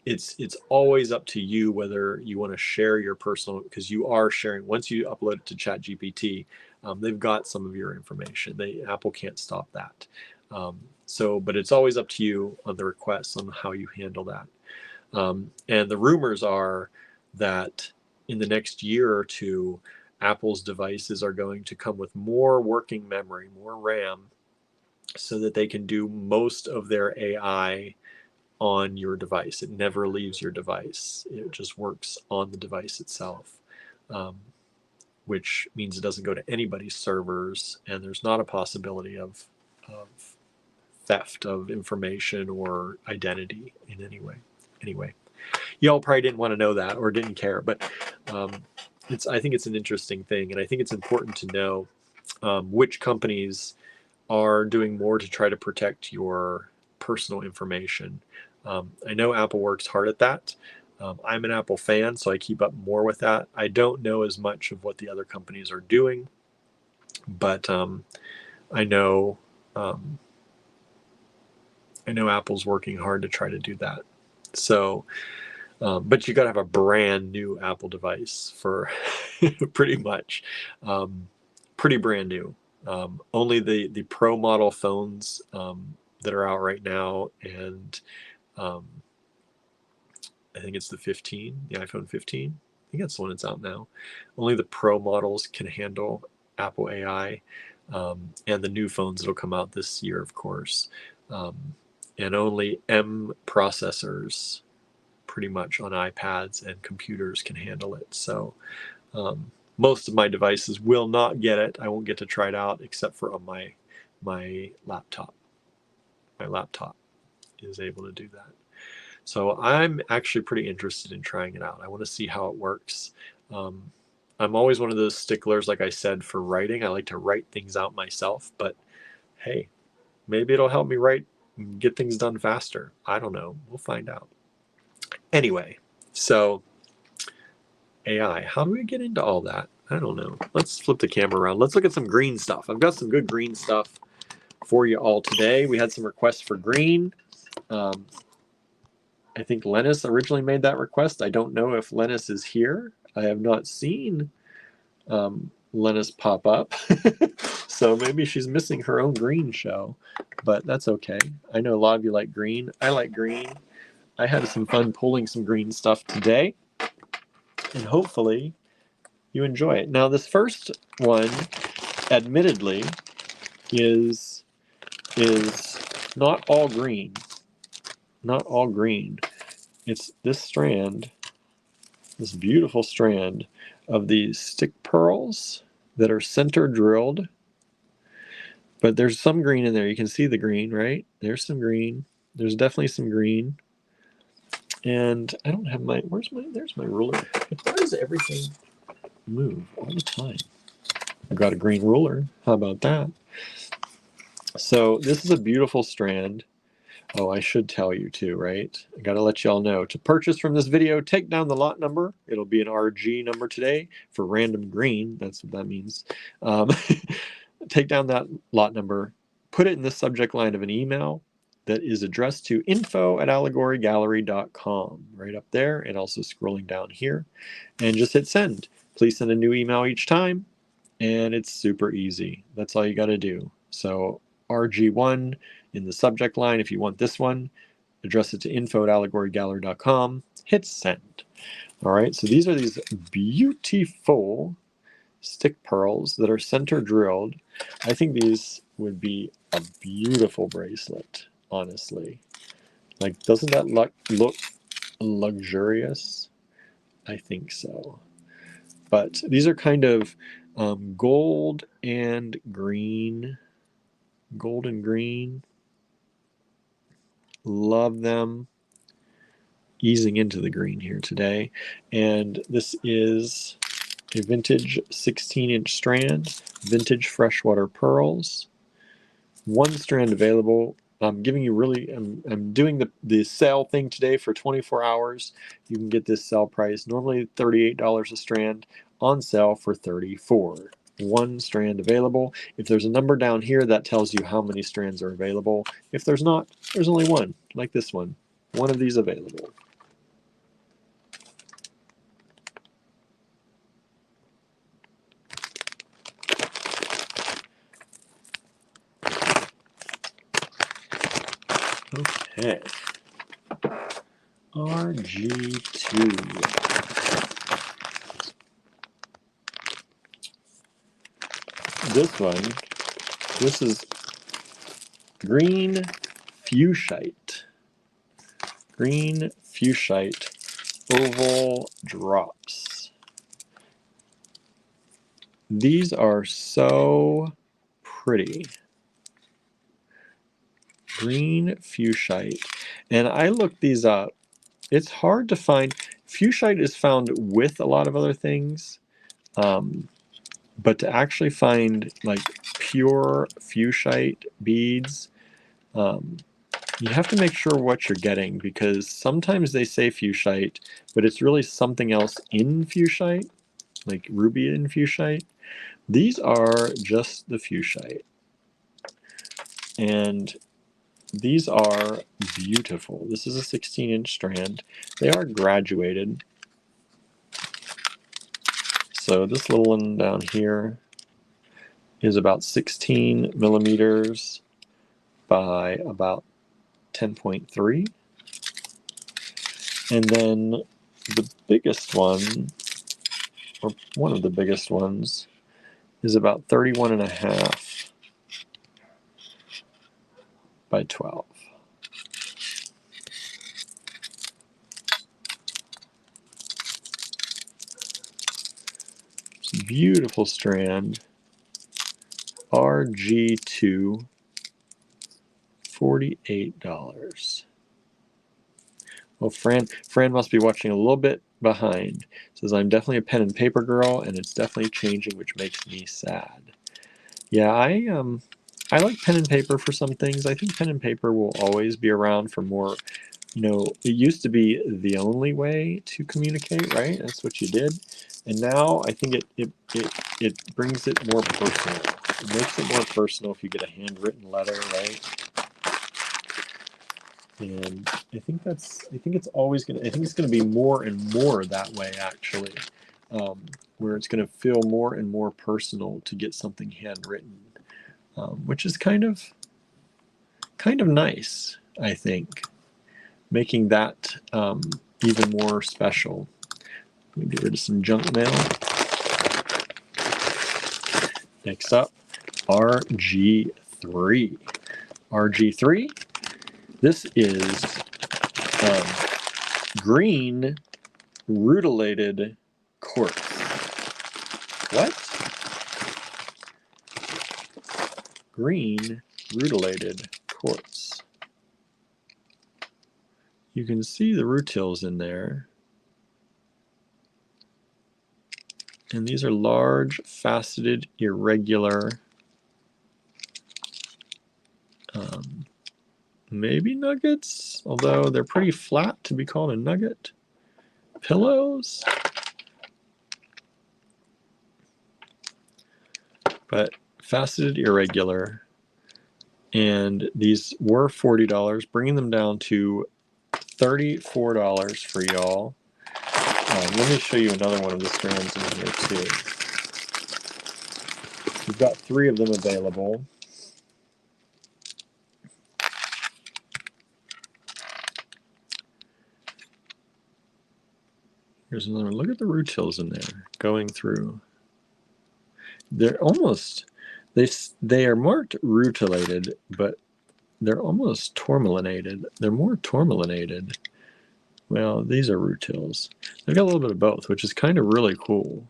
it's always up to you whether you want to share your personal, because you are sharing once you upload it to ChatGPT. They've got some of your information. Apple can't stop that. But it's always up to you on the request on how you handle that. And the rumors are that in the next year or two, Apple's devices are going to come with more working memory, more RAM, so that they can do most of their AI on your device. It never leaves your device. It just works on the device itself, which means it doesn't go to anybody's servers, and there's not a possibility of theft of information or identity in any way. Anyway, y'all probably didn't want to know that or didn't care, but I think it's an interesting thing, and I think it's important to know which companies are doing more to try to protect your personal information. I know Apple works hard at that. I'm an Apple fan, so I keep up more with that. I don't know as much of what the other companies are doing, but I know Apple's working hard to try to do that. So, but you got to have a brand new Apple device for pretty much, pretty brand new. Only the Pro model phones that are out right now, and I think it's the 15, the iPhone 15. I think that's the one that's out now. Only the Pro models can handle Apple AI, and the new phones that'll come out this year, of course. And only M processors, pretty much on iPads and computers, can handle it. So most of my devices will not get it. I won't get to try it out except for on my laptop. My laptop is able to do that. So I'm actually pretty interested in trying it out. I want to see how it works. I'm always one of those sticklers, like I said, for writing. I like to write things out myself, but hey, maybe it'll help me get things done faster. I don't know. We'll find out. Anyway, so AI, how do we get into all that? I don't know. Let's flip the camera around. Let's look at some green stuff. I've got some good green stuff for you all today. We had some requests for green. I think Lennis originally made that request. I don't know if Lennis is here. I have not seen Lennis pop up. So maybe she's missing her own green show, but that's okay. I know a lot of you like green. I like green. I had some fun pulling some green stuff today, and hopefully you enjoy it. Now, this first one, admittedly, is not all green. Not all green. It's this strand, this beautiful strand of these stick pearls that are center drilled. But there's some green in there. You can see the green, right? There's some green. There's definitely some green. And I don't have there's my ruler. Why does everything move all the time? I've got a green ruler. How about that? So this is a beautiful strand. Oh, I should tell you too, right? I got to let you all know. To purchase from this video, take down the lot number. It'll be an RG number today for random green. That's what that means. Take down that lot number, put it in the subject line of an email that is addressed to info@allegorygallery.com, right up there, and also scrolling down here, and just hit send. Please send a new email each time, and it's super easy. That's all you got to do. So RG1 in the subject line. If you want this one, address it to info@allegorygallery.com, hit send. All right, so these are these beautiful stick pearls that are center drilled. I think these would be a beautiful bracelet, honestly. Like, doesn't that look luxurious? I think so. But these are kind of gold and green. Gold and green. Love them. Easing into the green here today. And this is a vintage 16-inch strand, vintage freshwater pearls. One strand available. I'm giving you I'm doing the sale thing today for 24 hours. You can get this sale price, normally $38 a strand, on sale for $34. one strand available. If there's a number down here, that tells you how many strands are available. If there's not, there's only one, like this one. One of these available. Okay. RG2. This is green fuchsite. Green fuchsite oval drops. These are so pretty. Green fuchsite. And I looked these up. It's hard to find. Fuchsite is found with a lot of other things. But to actually find like pure fuchsite beads, you have to make sure what you're getting, because sometimes they say fuchsite, but it's really something else in fuchsite, like ruby in fuchsite. These are just the fuchsite. And these are beautiful. This is a 16-inch strand. They are graduated. So this little one down here is about 16 millimeters by about 10.3. And then the biggest one, or one of the biggest ones, is about 31.5 by 12. It's a beautiful strand. RG2, $48. Well, Fran must be watching a little bit behind. Says, I'm definitely a pen and paper girl, and it's definitely changing, which makes me sad. Yeah, I like pen and paper for some things. I think pen and paper will always be around for more. It used to be the only way to communicate, right? That's what you did. And now I think it brings it more personal. It makes it more personal if you get a handwritten letter, right? And I think it's gonna be more and more that way, actually, where it's gonna feel more and more personal to get something handwritten, which is kind of nice, I think, making that even more special. Let me get rid of some junk mail. Next up, RG3. RG3. This is green rutilated quartz. What? Green rutilated quartz. You can see the rutils in there. And these are large, faceted, irregular, maybe nuggets, although they're pretty flat to be called a nugget. Pillows. But faceted, irregular. And these were $40, bringing them down to $34 for y'all. Let me show you another one of the strands in here too. We've got 3 of them available. Here's another one. Look at the rutils in there going through. They're almost, they are marked rutilated, but they're almost tourmalinated. They're more tourmalinated. Well, these are rutils. They've got a little bit of both, which is kind of really cool.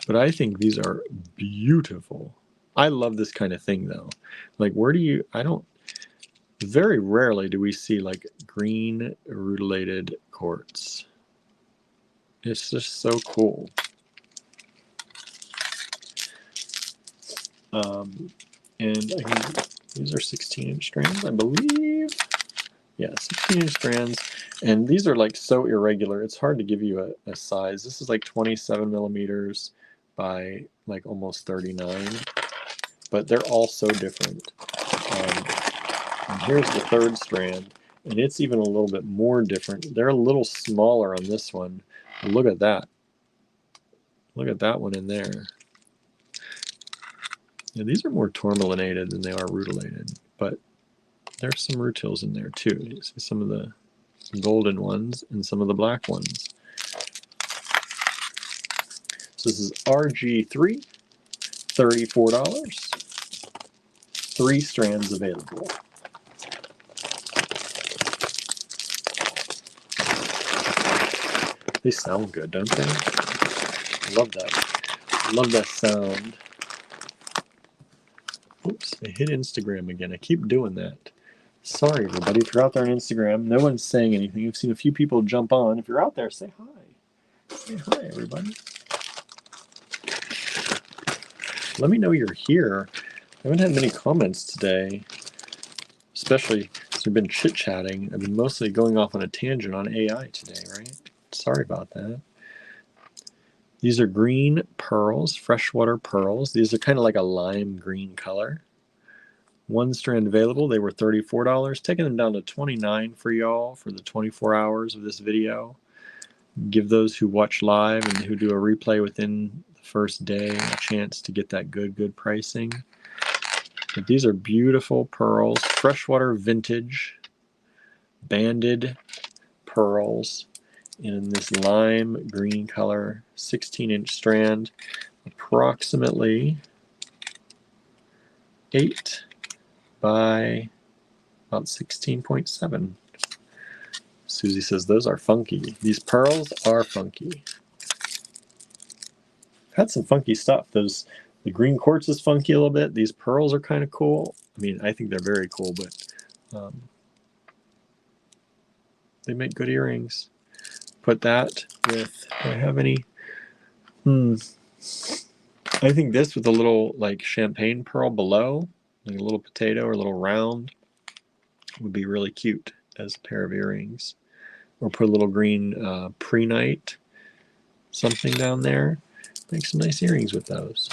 But I think these are beautiful. I love this kind of thing though. Like, very rarely do we see like green rutilated quartz. It's just so cool. And these are 16-inch strands, I believe. Yeah, 16-inch strands. And these are like so irregular, it's hard to give you a size. This is like 27 millimeters by like almost 39, but they're all so different. And here's the third strand, and it's even a little bit more different. They're a little smaller on this one. Look at that. Look at that one in there. Yeah, these are more tourmalinated than they are rutilated, but there's some rutils in there too. You see some of the golden ones and some of the black ones. So this is RG3, $34. 3 strands available. They sound good, don't they? Love that. Love that sound. Oops, I hit Instagram again. I keep doing that. Sorry, everybody. If you're out there on Instagram, no one's saying anything. I've seen a few people jump on. If you're out there, say hi. Say hi, everybody. Let me know you're here. I haven't had many comments today, especially since we've been chit-chatting. I've been mostly going off on a tangent on AI today, right? Sorry about that. These are green pearls, freshwater pearls. These are kind of like a lime green color. 1 strand available. They were $34. Taking them down to $29 for y'all for the 24 hours of this video. Give those who watch live and who do a replay within the first day a chance to get that good pricing. But these are beautiful pearls, freshwater vintage banded pearls in this lime green color, 16-inch strand, approximately 8 by about 16.7. Susie says those are funky. These pearls are funky. Had some funky stuff. The green quartz is funky a little bit. These pearls are kind of cool. I mean, I think they're very cool, but they make good earrings. Put that with, do I have any? I think this with a little like champagne pearl below, like a little potato or a little round, would be really cute as a pair of earrings. Or put a little green pre-night something down there. Make some nice earrings with those.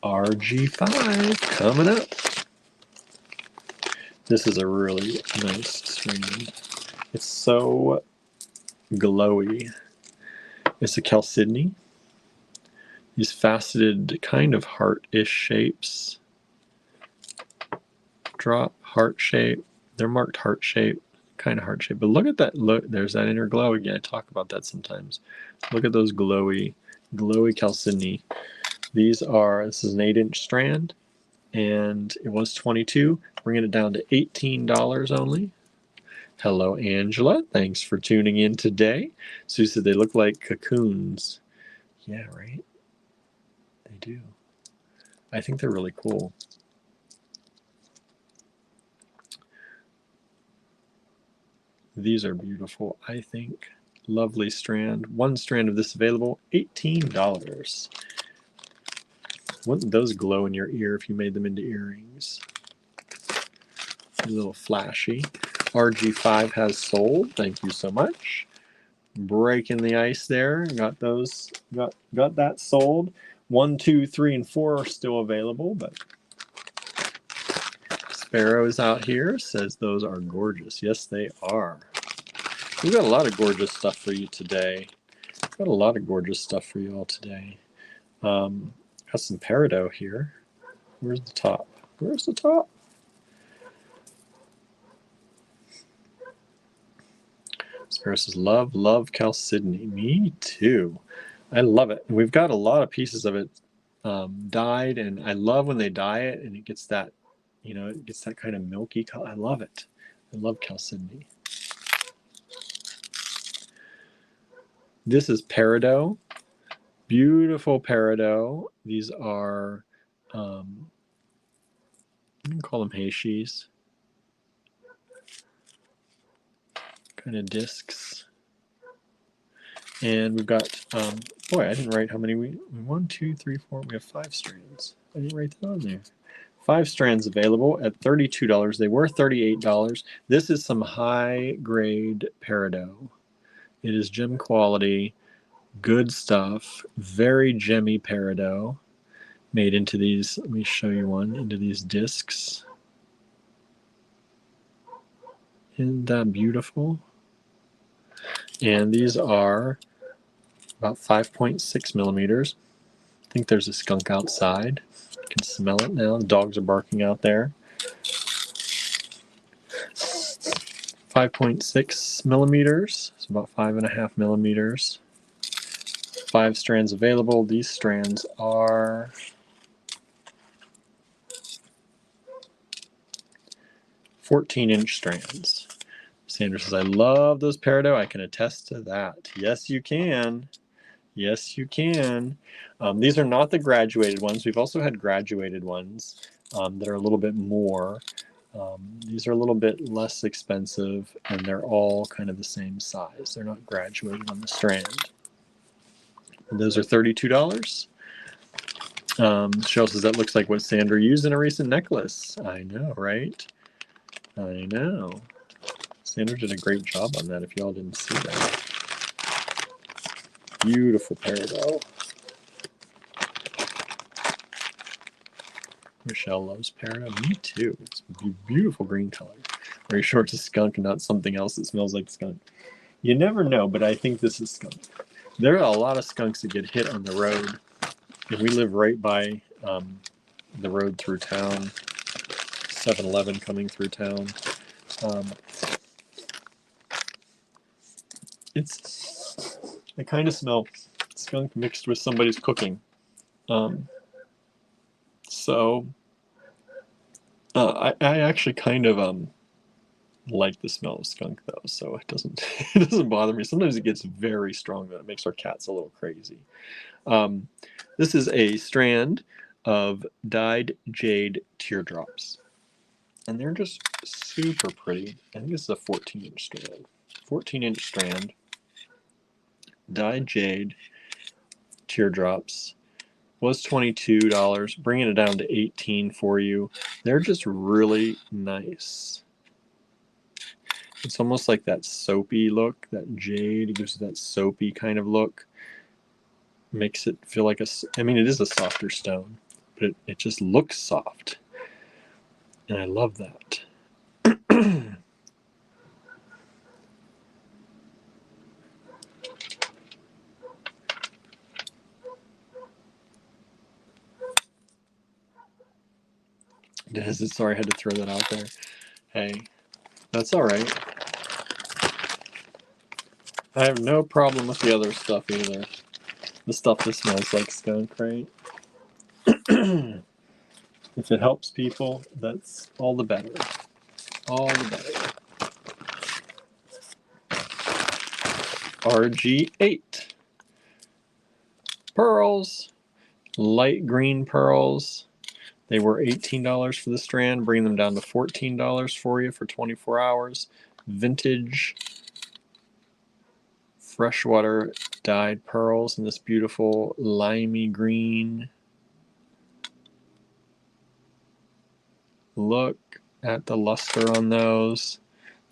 RG5 coming up. This is a really nice strand. It's so glowy. It's a chalcedony. These faceted kind of heart-ish shapes. Drop, heart shape. They're marked heart shape, kind of heart shape. But look at that. Look, there's that inner glow again. I talk about that sometimes. Look at those glowy chalcedony. This is an 8-inch strand, and it was $22. Bringing it down to $18 only. Hello, Angela. Thanks for tuning in today. Sue said they look like cocoons. Yeah, right? They do. I think they're really cool. These are beautiful, I think. Lovely strand. 1 strand of this available, $18. Wouldn't those glow in your ear if you made them into earrings? A little flashy. RG5 has sold. Thank you so much. Breaking the ice there. Got those. Got that sold. 1, 2, 3, and 4 are still available, but Sparrow's out here says those are gorgeous. Yes, they are. We've got a lot of gorgeous stuff for you today. Got a lot of gorgeous stuff for you all today. Got some peridot here. Where's the top? Where's the top? Sparrow says, love chalcedony. Me too. I love it. And we've got a lot of pieces of it dyed, and I love when they dye it and it gets that, it gets that kind of milky color. I love it. I love chalcedony. This is peridot. Beautiful peridot. These are, you can call them heishis. Kind of discs. And we've got, boy, I didn't write how many we 1, 2, 3, 4, we have 5 strands. I didn't write that on there. 5 strands available at $32. They were $38. This is some high grade peridot. It is gem quality, good stuff, very gemmy peridot made into these, let me show you one, into these discs. Isn't that beautiful? And these are about 5.6 millimeters. I think there's a skunk outside. You can smell it now. The dogs are barking out there. 5.6 millimeters. It's about 5.5 millimeters. 5 strands available. These strands are 14-inch strands. Sandra says, I love those peridot. I can attest to that. Yes, you can. Yes, you can. These are not the graduated ones. We've also had graduated ones that are a little bit more. These are a little bit less expensive, and they're all kind of the same size. They're not graduated on the strand. And those are $32. Cheryl says, that looks like what Sandra used in a recent necklace. I know, right? I know. Sandra did a great job on that if y'all didn't see that. Beautiful peridot. Michelle loves peridot. Me too. It's a beautiful green color. Are you sure it's a skunk and not something else that smells like skunk? You never know, but I think this is skunk. There are a lot of skunks that get hit on the road. And we live right by the road through town. 7-Eleven coming through town. I kind of smell skunk mixed with somebody's cooking. I actually kind of like the smell of skunk though, so it doesn't it doesn't bother me. Sometimes it gets very strong though. It makes our cats a little crazy. This is a strand of dyed jade teardrops, and they're just super pretty. I think this is a 14-inch strand. 14-inch strand, dyed jade teardrops. Was $22, bringing it down to $18 for you. They're just really nice. It's almost like that soapy look, that jade. It gives you that soapy kind of look. Makes it feel like I mean, it is a softer stone, but it just looks soft. And I love that. Sorry, I had to throw that out there. Hey, that's all right. I have no problem with the other stuff either. The stuff that smells like skunk, right? If it helps people, that's all the better. All the better. RG8. Pearls. Light green pearls. They were $18 for the strand, bringing them down to $14 for you for 24 hours. Vintage freshwater dyed pearls in this beautiful limey green. Look at the luster on those.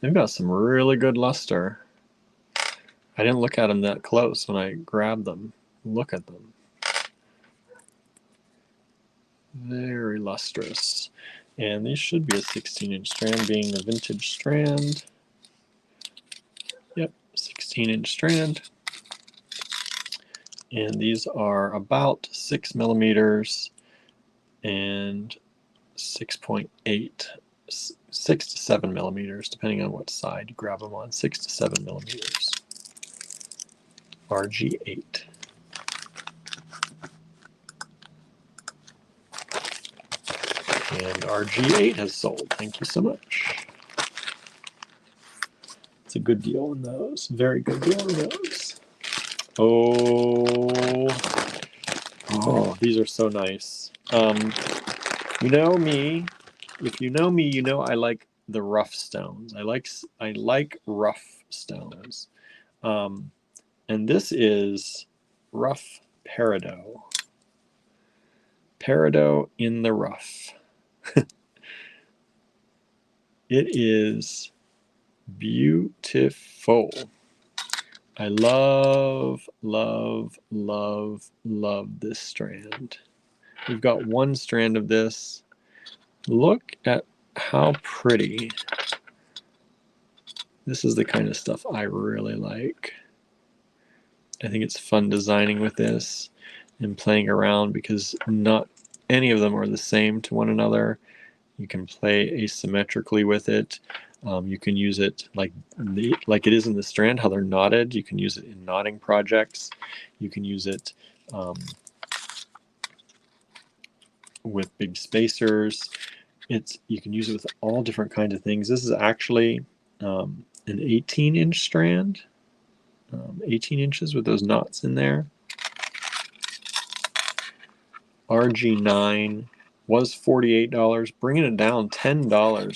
They've got some really good luster. I didn't look at them that close when I grabbed them. Look at them. Very lustrous. And these should be a 16-inch strand, being a vintage strand. Yep, 16-inch strand. And these are about 6 millimeters and 6.8, 6 to 7 millimeters, depending on what side you grab them on. 6 to 7 millimeters. RG8. And RG8 has sold. Thank you so much. It's a good deal on those. Very good deal on those. Oh, these are so nice. You know me. If you know me, you know I like the rough stones. I like rough stones. And this is rough peridot. Peridot in the rough. It is beautiful. I love, love, love, love this strand. We've got one strand of this. Look at how pretty. This is the kind of stuff I really like. I think it's fun designing with this and playing around because not any of them are the same to one another. You can play asymmetrically with it. You can use it like it is in the strand, how they're knotted. You can use it in knotting projects. You can use it with big spacers. You can use it with all different kinds of things. This is actually an 18-inch strand, 18 inches with those knots in there. RG9 was $48, bringing it down $10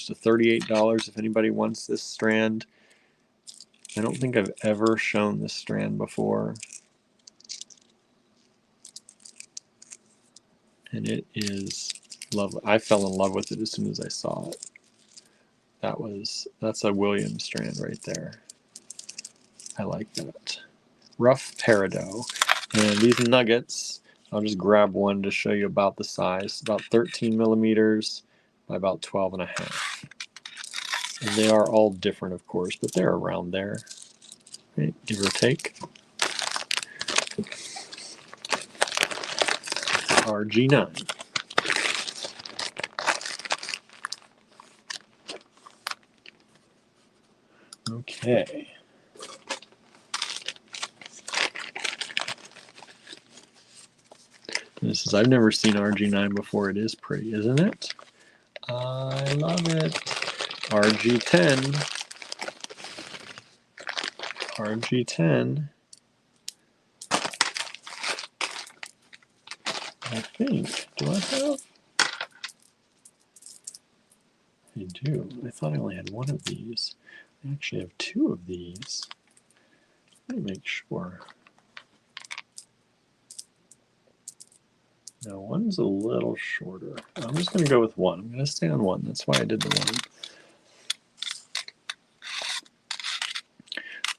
to $38 if anybody wants this strand. I don't think I've ever shown this strand before. And it is lovely. I fell in love with it as soon as I saw it. That's a Williams strand right there. I like that. Rough peridot. And these nuggets, I'll just grab one to show you about the size. About 13 millimeters by about 12 and a half. And they are all different, of course, but they're around there, right? Give or take. RG9. Okay. This is, I've never seen RG9 before. It is pretty, isn't it? I love it. RG10. RG10. I think. Do I have? I do. I thought I only had one of these. I actually have two of these. Let me make sure. No, one's a little shorter. I'm just going to go with one. I'm going to stay on one. That's why I did the one.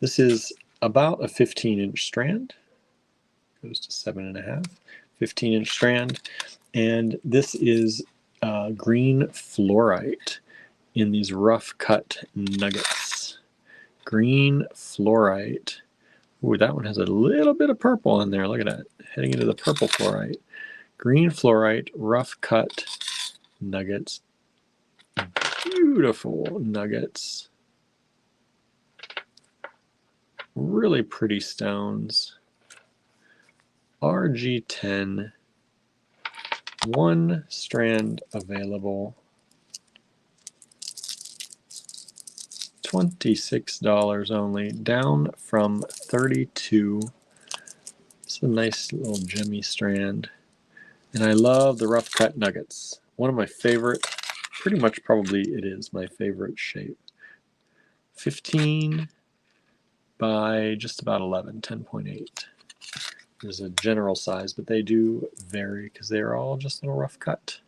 This is about a 15-inch strand. Goes to 7.5. 15-inch strand. And this is green fluorite in these rough cut nuggets. Green fluorite. Ooh, that one has a little bit of purple in there. Look at that. Heading into the purple fluorite. Green fluorite, rough cut nuggets. Beautiful nuggets. Really pretty stones. RG10. One strand available. $26 only, down from $32. It's a nice little gemmy strand. And I love the rough cut nuggets. One of my favorite, pretty much probably it is my favorite shape. 15 by just about 11, 10.8. There's a general size, but they do vary because they're all just a little rough cut.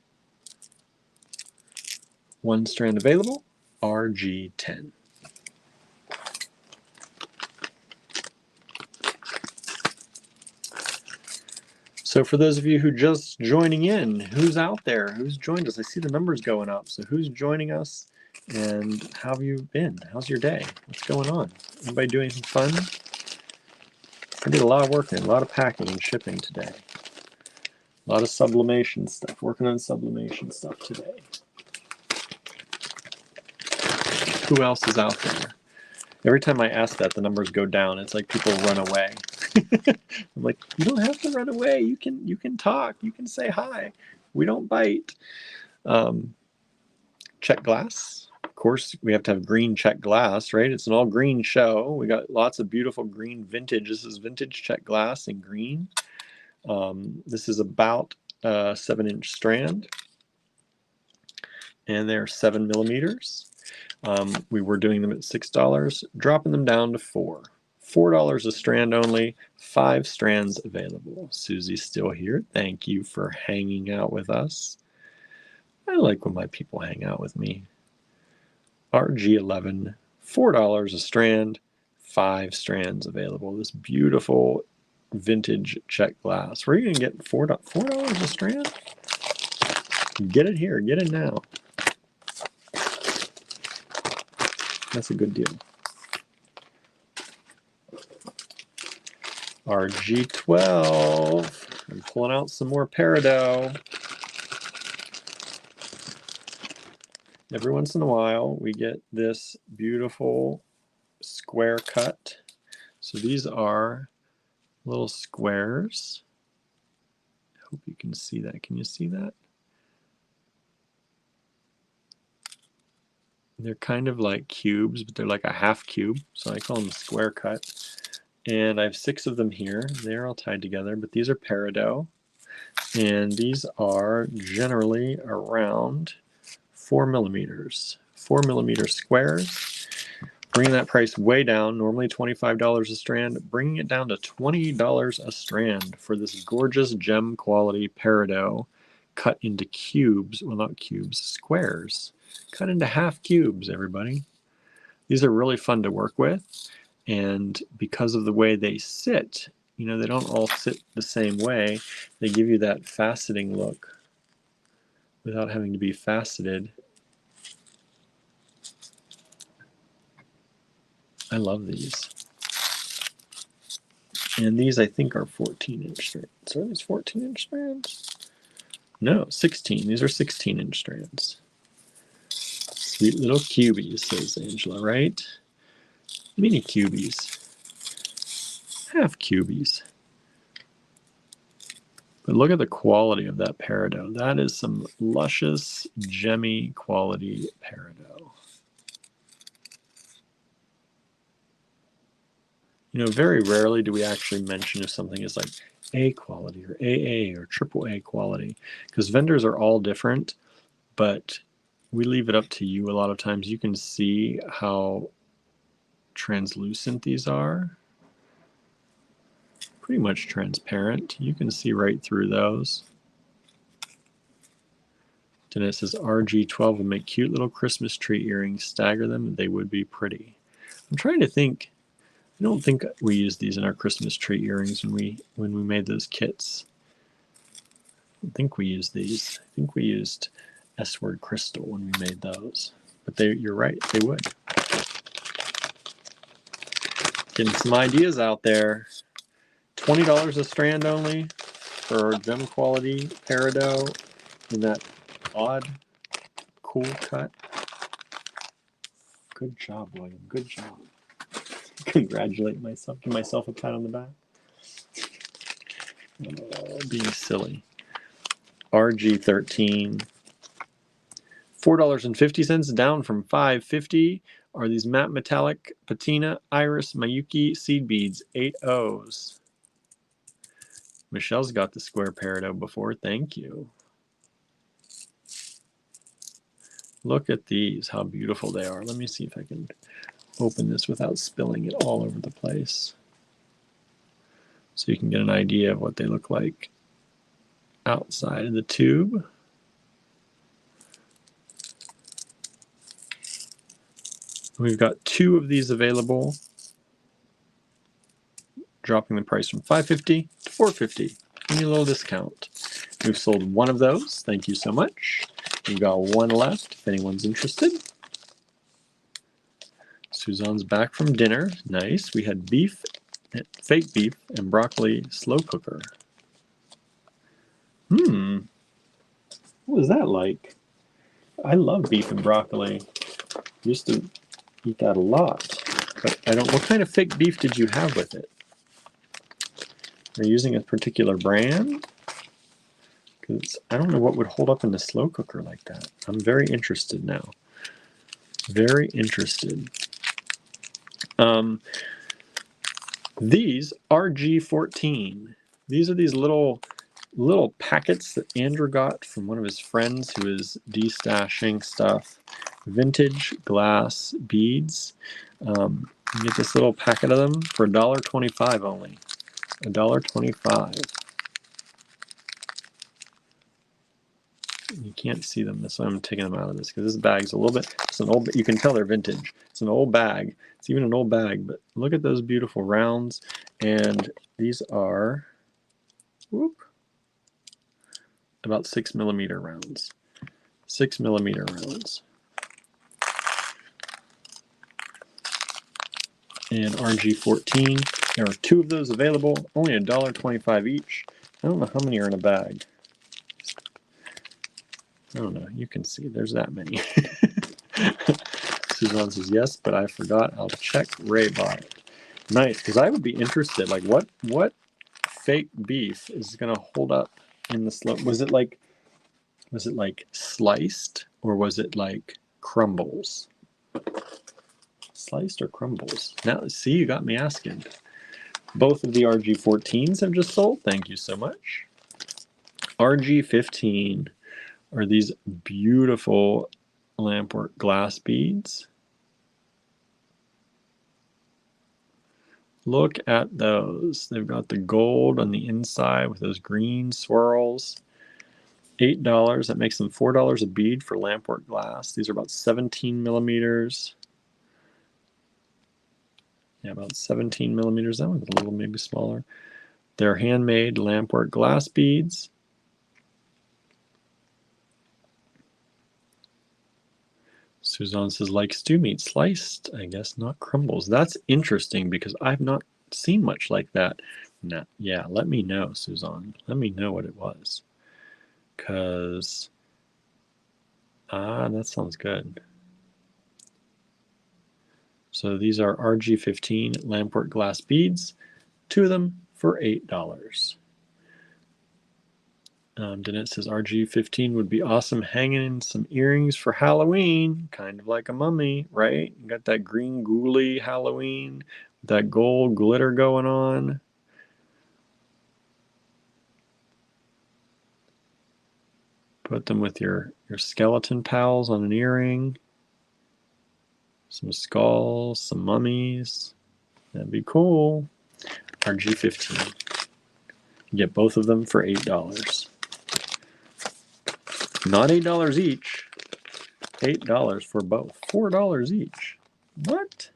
One strand available, RG10. So for those of you who just joining in, who's out there? Who's joined us? I see the numbers going up. So who's joining us and how have you been? How's your day? What's going on? Anybody doing anything fun? I did a lot of work in, a lot of packing and shipping today. A lot of sublimation stuff, working on sublimation stuff today. Who else is out there? Every time I ask that, the numbers go down. It's like people run away. I'm like, you don't have to run away. You can talk. You can say hi. We don't bite. Check glass. Of course, we have to have green check glass, right? It's an all green show. We got lots of beautiful green vintage. This is vintage check glass in green. This is about a 7-inch strand. And they're 7 millimeters. We were doing them at $6, dropping them down to $4. $4 a strand only, 5 strands available. Susie's still here. Thank you for hanging out with us. I like when my people hang out with me. RG11, $4 a strand, 5 strands available. This beautiful vintage check glass. Where are you going to get $4 a strand? Get it here. Get it now. That's a good deal. RG12. I'm pulling out some more peridot. Every once in a while, we get this beautiful square cut. So these are little squares. I hope you can see that. Can you see that? They're kind of like cubes, but they're like a half cube. So I call them square cut. And I have 6 of them here. They're all tied together, but these are peridot. And these are generally around 4 millimeters. 4 millimeter squares. Bringing that price way down, normally $25 a strand, bringing it down to $20 a strand for this gorgeous gem quality peridot cut into cubes. Well, not cubes, squares. Cut into half cubes, everybody. These are really fun to work with. And because of the way they sit, you know, they don't all sit the same way. They give you that faceting look without having to be faceted. I love these. And these, I think, are 14-inch strands. Are these 14-inch strands? No, 16. These are 16-inch strands. Sweet little cubies, says Angela, right? Mini cubies. Half cubies. But look at the quality of that peridot. That is some luscious, gemmy quality peridot. You know, very rarely do we actually mention if something is like A quality or AA or AAA quality, because vendors are all different, but we leave it up to you a lot of times. You can see how translucent these are. Pretty much transparent. You can see right through those. Then it says RG12 will make cute little Christmas tree earrings. Stagger them, they would be pretty. I'm trying to think. I don't think we used these in our Christmas tree earrings when we made those kits. I don't think we used these. I think we used S-word crystal when we made those. But you're right, they would. Getting some ideas out there. $20 a strand only for gem quality peridot in that odd, cool cut. Good job, William. Good job. Congratulate myself. Give myself a pat on the back. Being silly. RG13. $4.50 down from $5.50 are these matte metallic patina iris mayuki seed beads, 8 O's. Michelle's got the square peridot before. Thank you. Look at these, how beautiful they are. Let me see if I can open this without spilling it all over the place, so you can get an idea of what they look like outside of the tube. We've got 2 of these available, dropping the price from $5.50 to $4.50. Give me a little discount. We've sold 1 of those. Thank you so much. We've got 1 left if anyone's interested. Suzanne's back from dinner. Nice. We had beef, fake beef, and broccoli slow cooker. What was that like? I love beef and broccoli. Used to eat that a lot. But I don't. What kind of fake beef did you have with it? Are you using a particular brand? Because I don't know what would hold up in the slow cooker like that. I'm very interested now. Very interested. These RG14. These are these little packets that Andrew got from one of his friends who is destashing stuff. Vintage glass beads. You get this little packet of them for $1.25 only. $1.25. You can't see them. That's why I'm taking them out of this, because this bag's a little bit, it's an old, you can tell they're vintage. It's an old bag. It's even an old bag, but look at those beautiful rounds. And these are, whoop, about 6mm rounds. 6mm rounds. And RG14. There are 2 of those available, only $1.25 each. I don't know how many are in a bag. I don't know. You can see there's that many. Suzanne says yes, but I forgot. I'll check. Ray bought it. Nice, because I would be interested. Like, what fake beef is gonna hold up in the slow? Was it like sliced, or was it like crumbles? Sliced or crumbles? Now, see, you got me asking. Both of the RG14s have just sold. Thank you so much. RG15 are these beautiful lampwork glass beads. Look at those. They've got the gold on the inside with those green swirls. $8. That makes them $4 a bead for lampwork glass. These are about 17mm. Yeah, about 17mm. That one's a little maybe smaller. They're handmade lampwork glass beads. Suzanne says, like stew meat, sliced, I guess, not crumbles. That's interesting, because I've not seen much like that. Nah, yeah, let me know, Suzanne. Let me know what it was. Because, that sounds good. So these are RG15 lampwork glass beads. 2 of them for $8. Danette says RG15 would be awesome hanging in some earrings for Halloween, kind of like a mummy, right? You got that green ghoulie Halloween, that gold glitter going on. Put them with your skeleton pals on an earring. Some skulls, some mummies. That'd be cool. RG15. You get both of them for $8. Not $8 each. $8 for both. $4 each. What?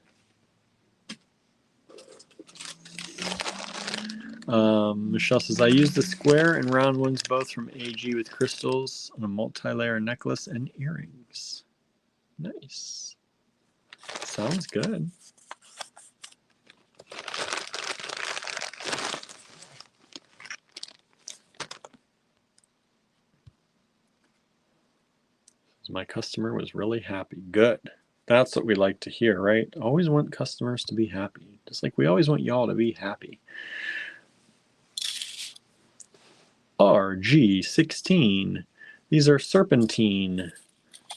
Michelle says, I use the square and round ones both from AG with crystals on a multi-layer necklace and earrings. Nice. Sounds good. My customer was really happy. Good. That's what we like to hear, right? Always want customers to be happy. Just like we always want y'all to be happy. RG16. These are serpentine.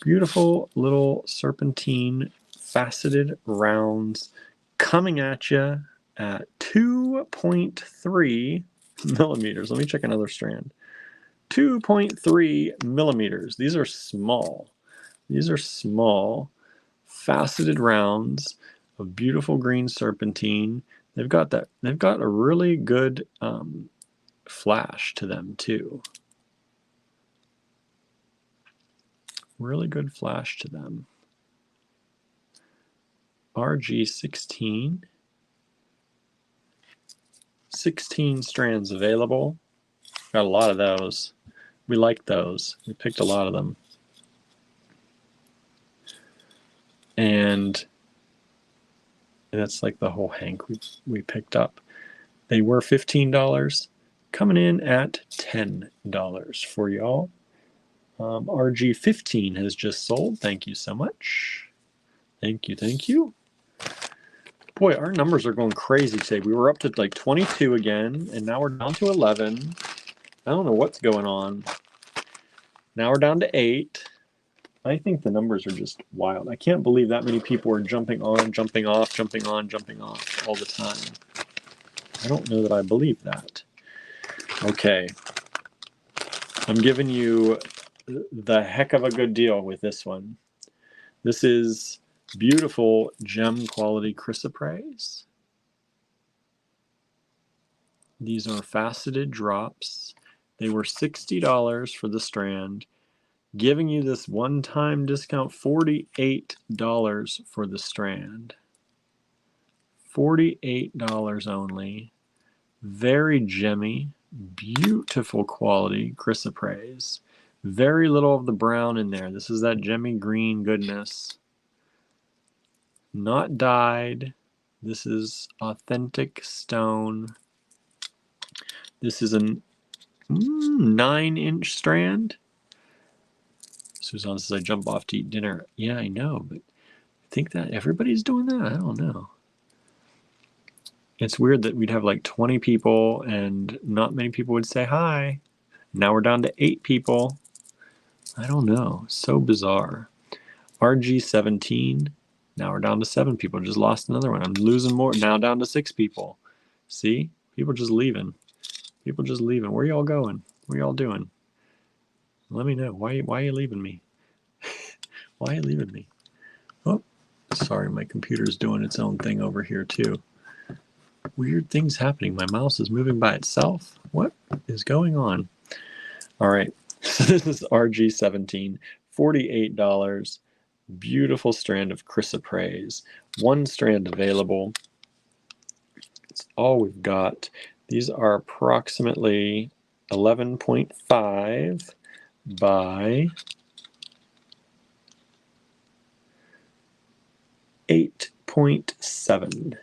Beautiful little serpentine faceted rounds coming at you at 2.3 millimeters. Let me check another strand. 2.3 millimeters. These are small. These are small faceted rounds of beautiful green serpentine. They've got a really good flash to them too. Really good flash to them. RG16. 16 strands available. Got a lot of those. We like those. We picked a lot of them. And that's like the whole hank we picked up. They were $15, coming in at $10 for y'all. RG15 has just sold. Thank you so much. Thank you, thank you. Boy, our numbers are going crazy today. We were up to like 22 again, and now we're down to 11. I don't know what's going on. Now we're down to 8. I think the numbers are just wild. I can't believe that many people are jumping on, jumping off, jumping on, jumping off all the time. I don't know that I believe that. Okay. I'm giving you the heck of a good deal with this one. This is Beautiful gem quality chrysoprase. These are faceted drops. They were $60 for the strand, giving you this one-time discount, $48 for the strand. $48 only. Very gemmy, beautiful quality chrysoprase. Very little of the brown in there. This is that gemmy green goodness. Not dyed. This is authentic stone. This is a 9-inch strand. Suzanne says, I jump off to eat dinner. Yeah, I know, but I think that everybody's doing that. I don't know. It's weird that we'd have like 20 people and not many people would say hi. Now we're down to 8 people. I don't know. So bizarre. RG17. Now we're down to 7 people. Just lost another one. I'm losing more. Now down to 6 people. See? People just leaving. People just leaving. Where y'all going? What y'all doing? Let me know. Why are you leaving me? Why are you leaving me? Oh, sorry. My computer's doing its own thing over here too. Weird things happening. My mouse is moving by itself. What is going on? All right. So this is RG17. $48. Beautiful strand of chrysoprase. 1 strand available. It's all we've got. These are approximately 11.5 by 8.7.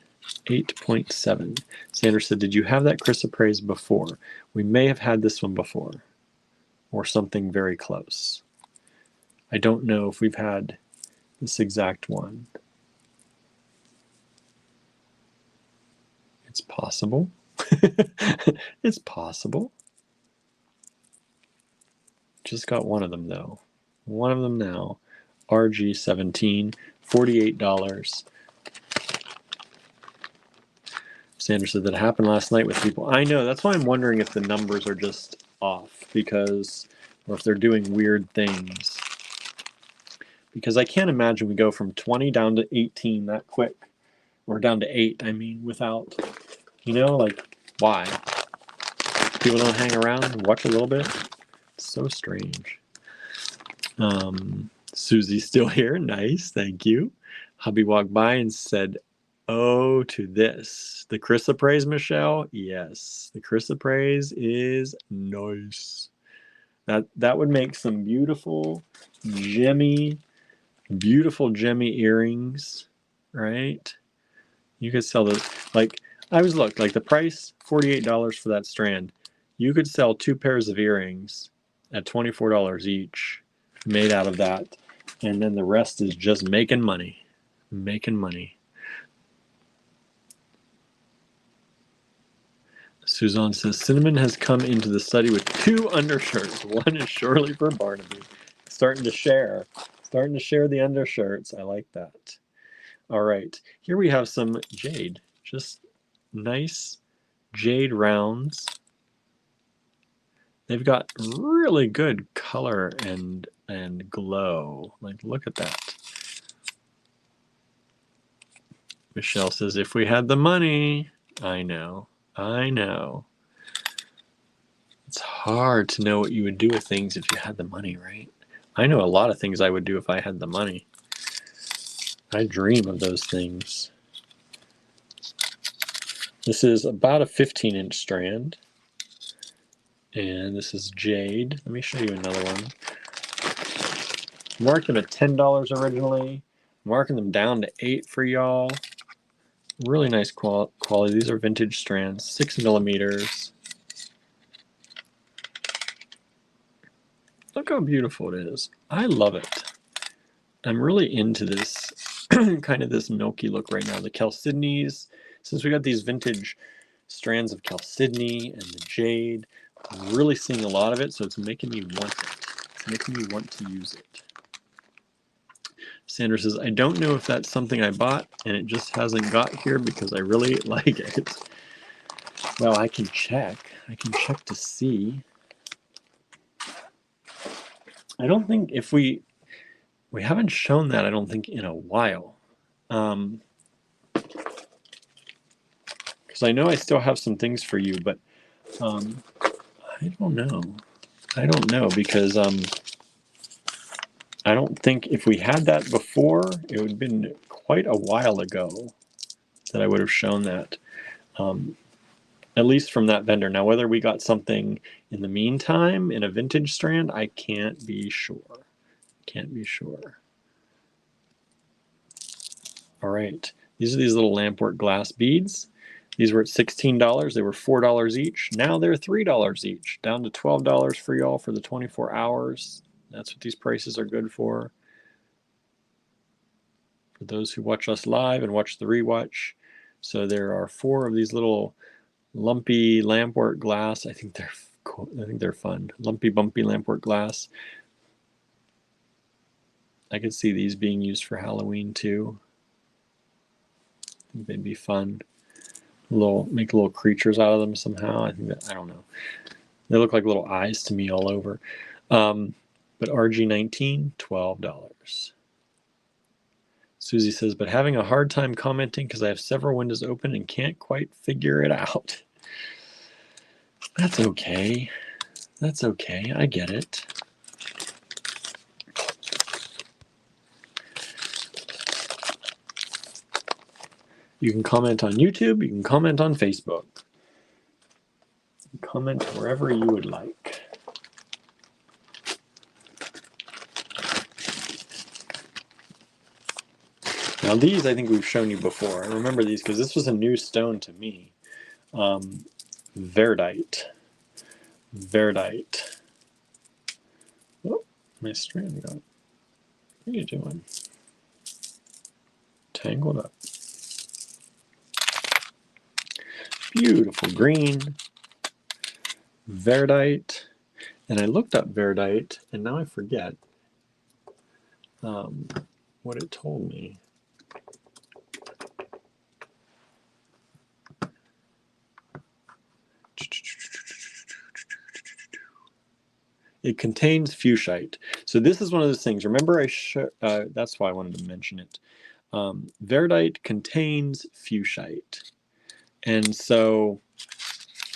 8.7. Sandra said, did you have that chrysoprase before? We may have had this one before, or something very close. I don't know if we've had this exact one. It's possible. It's possible. Just got one of them though. One of them now. RG17, $48. Sandra said that happened last night with people. I know, that's why I'm wondering if the numbers are just off, because, or if they're doing weird things. Because I can't imagine we go from 20 down to 18 that quick. Or down to 8, I mean, without, you know, like, why? People don't hang around and watch a little bit? It's so strange. Susie's still here. Nice, thank you. Hubby walked by and said, oh, to this. The chrysoprase, Michelle? Yes, the chrysoprase is nice. That would make some beautiful gemmy earrings, right? You could sell those. Like, I always looked, like the price, $48 for that strand. You could sell 2 pairs of earrings at $24 each, made out of that. And then the rest is just making money. Making money. Suzanne says, Cinnamon has come into the study with 2 undershirts. One is surely for Barnaby. Starting to share. Starting to share the undershirts. I like that. All right. Here we have some jade. Just nice jade rounds. They've got really good color and glow. Like, look at that. Michelle says, if we had the money. I know. I know. It's hard to know what you would do with things if you had the money, right? I know a lot of things I would do if I had the money. I dream of those things. This is about a 15-inch strand. And this is jade. Let me show you another one. Marked them at $10 originally. Marking them down to 8 for y'all. Really nice quality. These are vintage strands, 6 millimeters. Look how beautiful it is. I love it. I'm really into this kind of this milky look right now. The chalcedonies, since we got these vintage strands of chalcedony and the jade, I'm really seeing a lot of it, so it's making me want it. It's making me want to use it. Sandra says, I don't know if that's something I bought and it just hasn't got here because I really like it. Well, I can check. I can check to see. I don't think if we haven't shown that, I don't think, in a while. because I know I still have some things for you, but I don't know. I don't know because I don't think if we had that before, it would have been quite a while ago that I would have shown that. At least from that vendor. Now, whether we got something in the meantime in a vintage strand, I can't be sure. Can't be sure. All right. These are these little lampwork glass beads. These were at $16. They were $4 each. Now they're $3 each, down to $12 for y'all for the 24 hours. That's what these prices are good for. For those who watch us live and watch the rewatch. So there are 4 of these little lumpy lampwork glass. I think they're cool. I think they're fun. Lumpy, bumpy lampwork glass. I could see these being used for Halloween too. I think they'd be fun. Make little creatures out of them somehow. I think that, I don't know. They look like little eyes to me all over. But RG19, $12. Susie says, but having a hard time commenting because I have several windows open and can't quite figure it out. That's okay. That's okay. I get it. You can comment on YouTube. You can comment on Facebook. Comment wherever you would like. Now these I think we've shown you before. I remember these because this was a new stone to me. Verdite. Verdite. Oh, my strand got. What are you doing? Tangled up. Beautiful green. Verdite. And I looked up Verdite and now I forget what it told me. It contains fuchsite. So this is one of those things. Remember, that's why I wanted to mention it. Verdite contains fuchsite, and so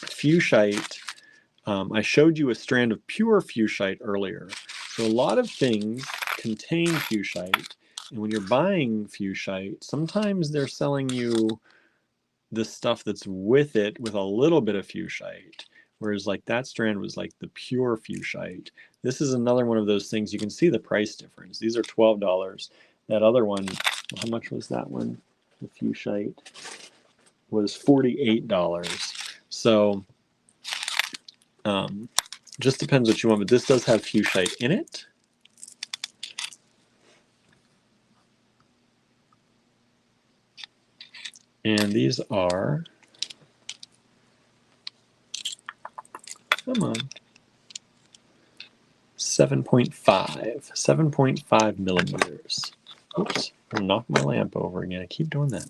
fuchsite. I showed you a strand of pure fuchsite earlier. So a lot of things contain fuchsite, and when you're buying fuchsite, sometimes they're selling you the stuff that's with it with a little bit of fuchsite. Whereas like that strand was like the pure fuchsite. This is another one of those things. You can see the price difference. These are $12. That other one, how much was that one? The fuchsite was $48. So just depends what you want, but this does have fuchsite in it. And these are, come on, 7.5 millimeters. Oops, I knocked my lamp over again. I keep doing that.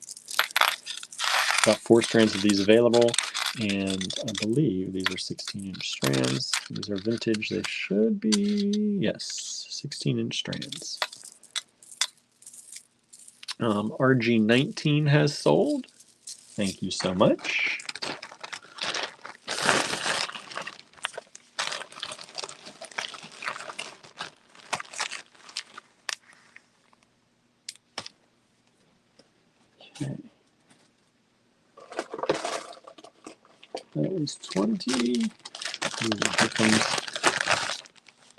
Got 4 strands of these available, and I believe these are 16-inch strands. These are vintage. They should be, yes, 16-inch strands. RG19 has sold. Thank you so much. Okay. That was 20. Here comes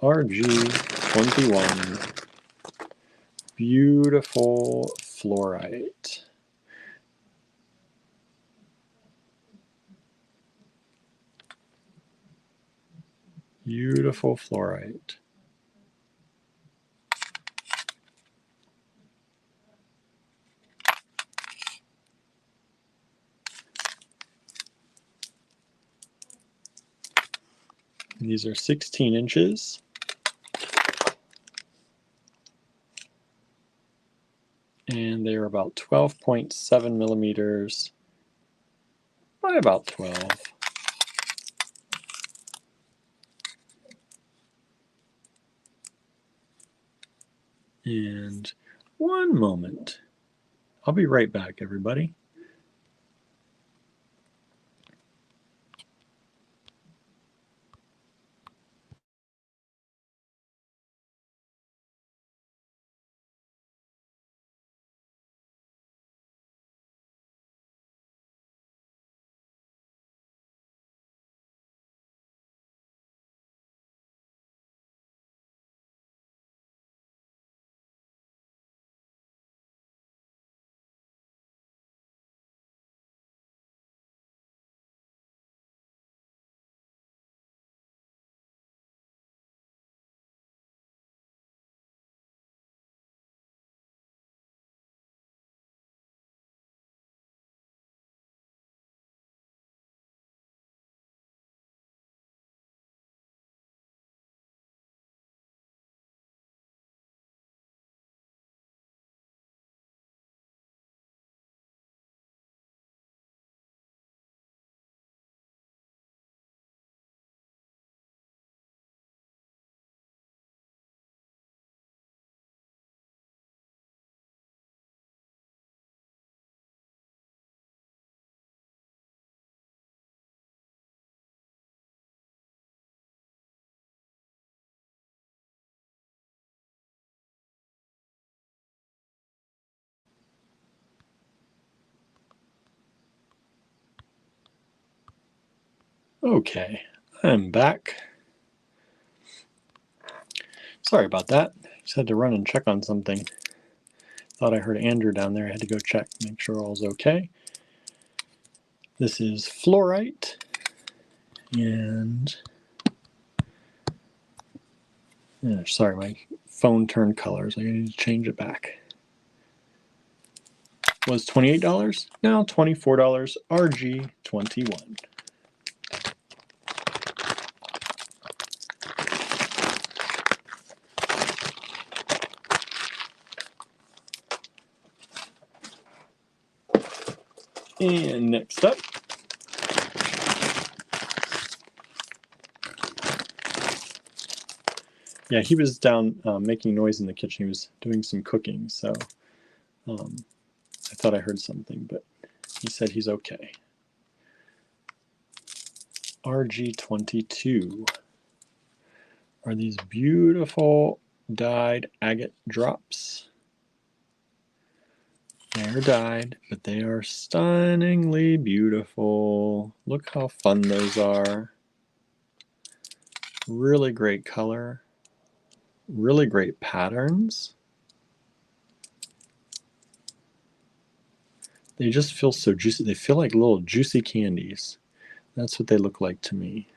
RG21. Beautiful fluorite. Beautiful fluorite. These are 16 inches. And they're about 12.7 millimeters by about 12. And one moment. I'll be right back, everybody. Okay, I'm back. Sorry about that. Just had to run and check on something. Thought I heard Andrew down there. I had to go check, make sure all's okay. This is fluorite, and sorry, my phone turned colors. I need to change it back. Was $28, now $24, RG21. And next up, yeah, he was down making noise in the kitchen. He was doing some cooking, so I thought I heard something, but he said he's okay. RG22 are these beautiful dyed agate drops. They're dyed, but they are stunningly beautiful. Look how fun those are. Really great color. Really great patterns. They just feel so juicy. They feel like little juicy candies. That's what they look like to me.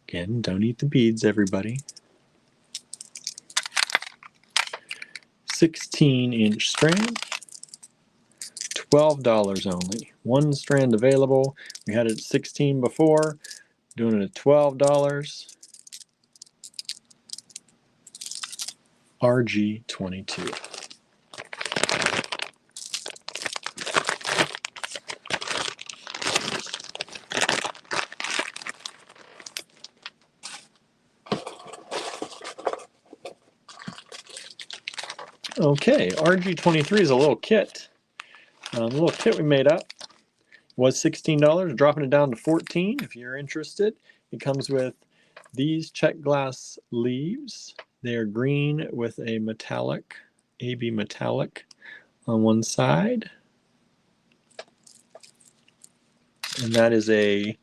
Again, don't eat the beads, everybody. 16-inch strand. $12 only. One strand available. We had it at $16 before. Doing it at $12. RG22. Okay, RG23 is a little kit. A little kit we made up. Was $16, dropping it down to $14 if you're interested. It comes with these check glass leaves. They are green with a metallic, AB metallic on one side. And that is about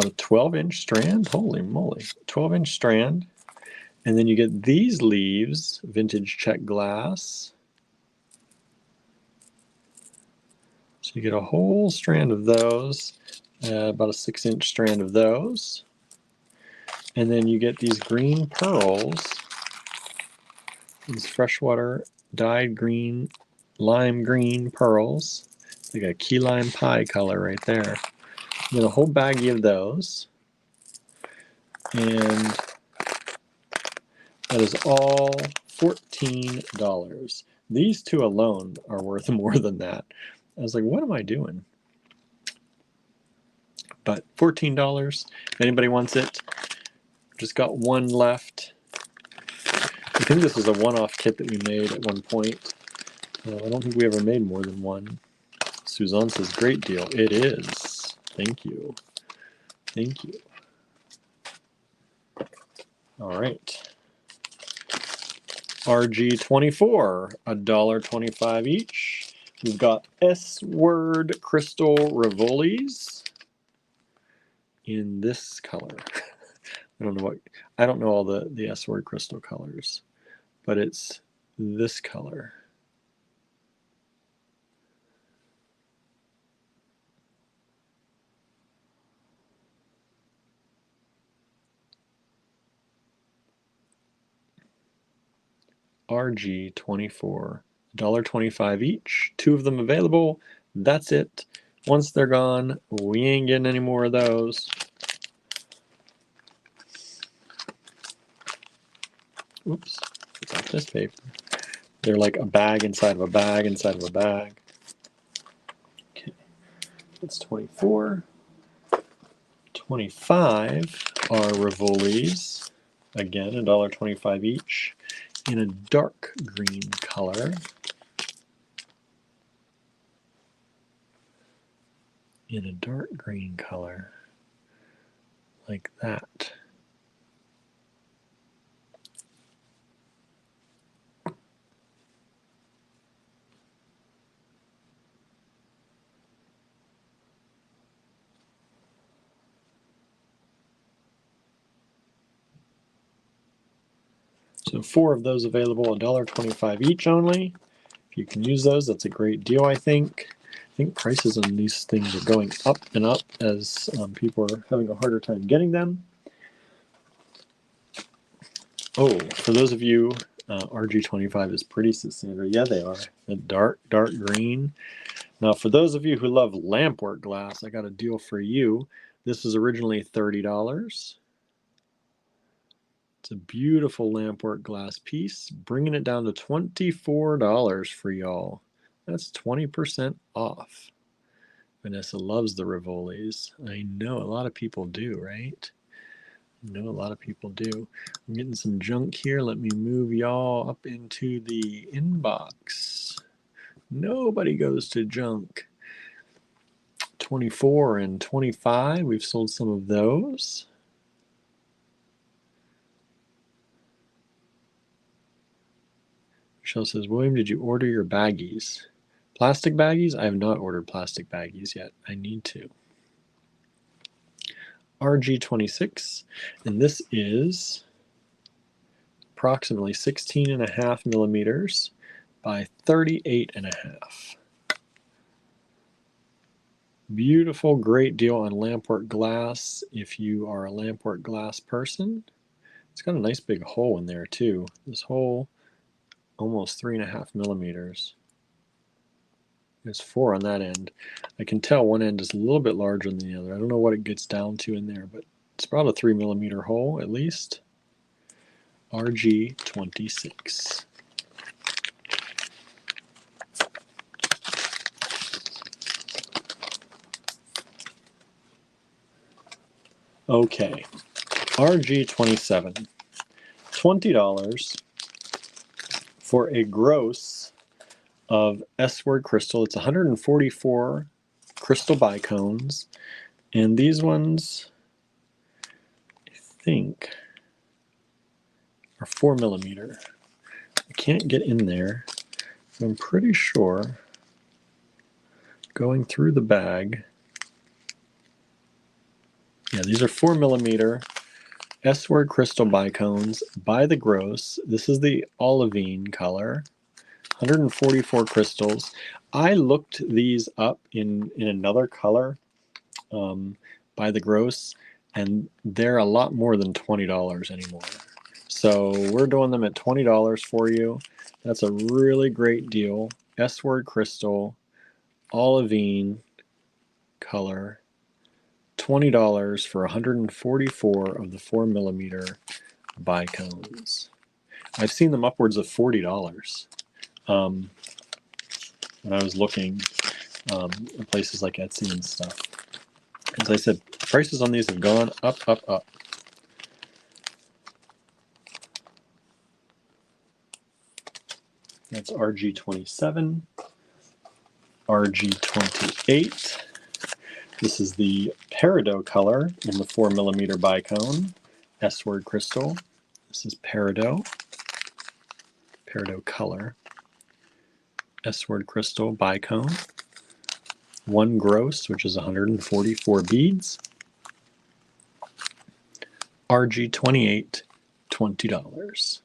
a 12-inch strand. Holy moly, 12-inch strand. And then you get these leaves, vintage check glass. So you get a whole strand of those, about a 6-inch strand of those. And then you get these green pearls, these freshwater dyed green, lime green pearls. Like a key lime pie color right there. You get a whole baggie of those. And that is all $14. These two alone are worth more than that. I was like, what am I doing? But $14, if anybody wants it, just got one left. I think this was a one-off kit that we made at one point. Well, I don't think we ever made more than one. Suzanne says, great deal. It is. Thank you. Thank you. All right. RG24, $1.25 each. We've got S-word crystal Rivolis in this color. I don't know all the S-word crystal colors, but it's this color. RG24, $1.25 each. 2 of them available. That's it. Once they're gone, we ain't getting any more of those. Oops, it's off this paper. They're like a bag inside of a bag inside of a bag. Okay, that's 24. 25 are Rivolis. Again, $1.25 each in a dark green color. In a dark green color, like that. So 4 of those available, $1.25 each only. If you can use those, that's a great deal, I think. I think prices on these things are going up and up as people are having a harder time getting them. Oh, for those of you, RG25 is pretty, Sandra. Yeah, they are. The dark green. Now, for those of you who love lampwork glass, I got a deal for you. This was originally $30. It's a beautiful lampwork glass piece, bringing it down to $24 for y'all. That's 20% off. Vanessa loves the Rivolis. I know a lot of people do, right? I know a lot of people do. I'm getting some junk here. Let me move y'all up into the inbox. Nobody goes to junk. 24 and 25, we've sold some of those. Michelle says, William, did you order your baggies? Plastic baggies? I have not ordered plastic baggies yet. I need to. RG26, and this is approximately 16.5 millimeters by 38.5. Beautiful, great deal on lampwork glass if you are a lampwork glass person. It's got a nice big hole in there too. This hole, almost 3.5 millimeters. There's 4 on that end. I can tell one end is a little bit larger than the other. I don't know what it gets down to in there, but it's about a 3 millimeter hole at least. RG26. Okay, RG27. $20 for a gross of S-word crystal. It's 144 crystal bicones, and these ones, I think, are 4 millimeter. I can't get in there, but I'm pretty sure going through the bag. Yeah, these are 4 millimeter S-word crystal bicones by the gross. This is the olivine color. 144 crystals. I looked these up in another color by the gross, and they're a lot more than $20 anymore. So we're doing them at $20 for you. That's a really great deal. S-word crystal, olivine color, $20 for 144 of the 4 millimeter bicones. I've seen them upwards of $40 when I was looking in places like Etsy and stuff. As I said, prices on these have gone up, up, up. That's RG27, RG28. This is the peridot color in the 4mm bicone, S-word crystal. This is peridot color, S-word crystal bicone. 1 gross, which is 144 beads. RG28, $20.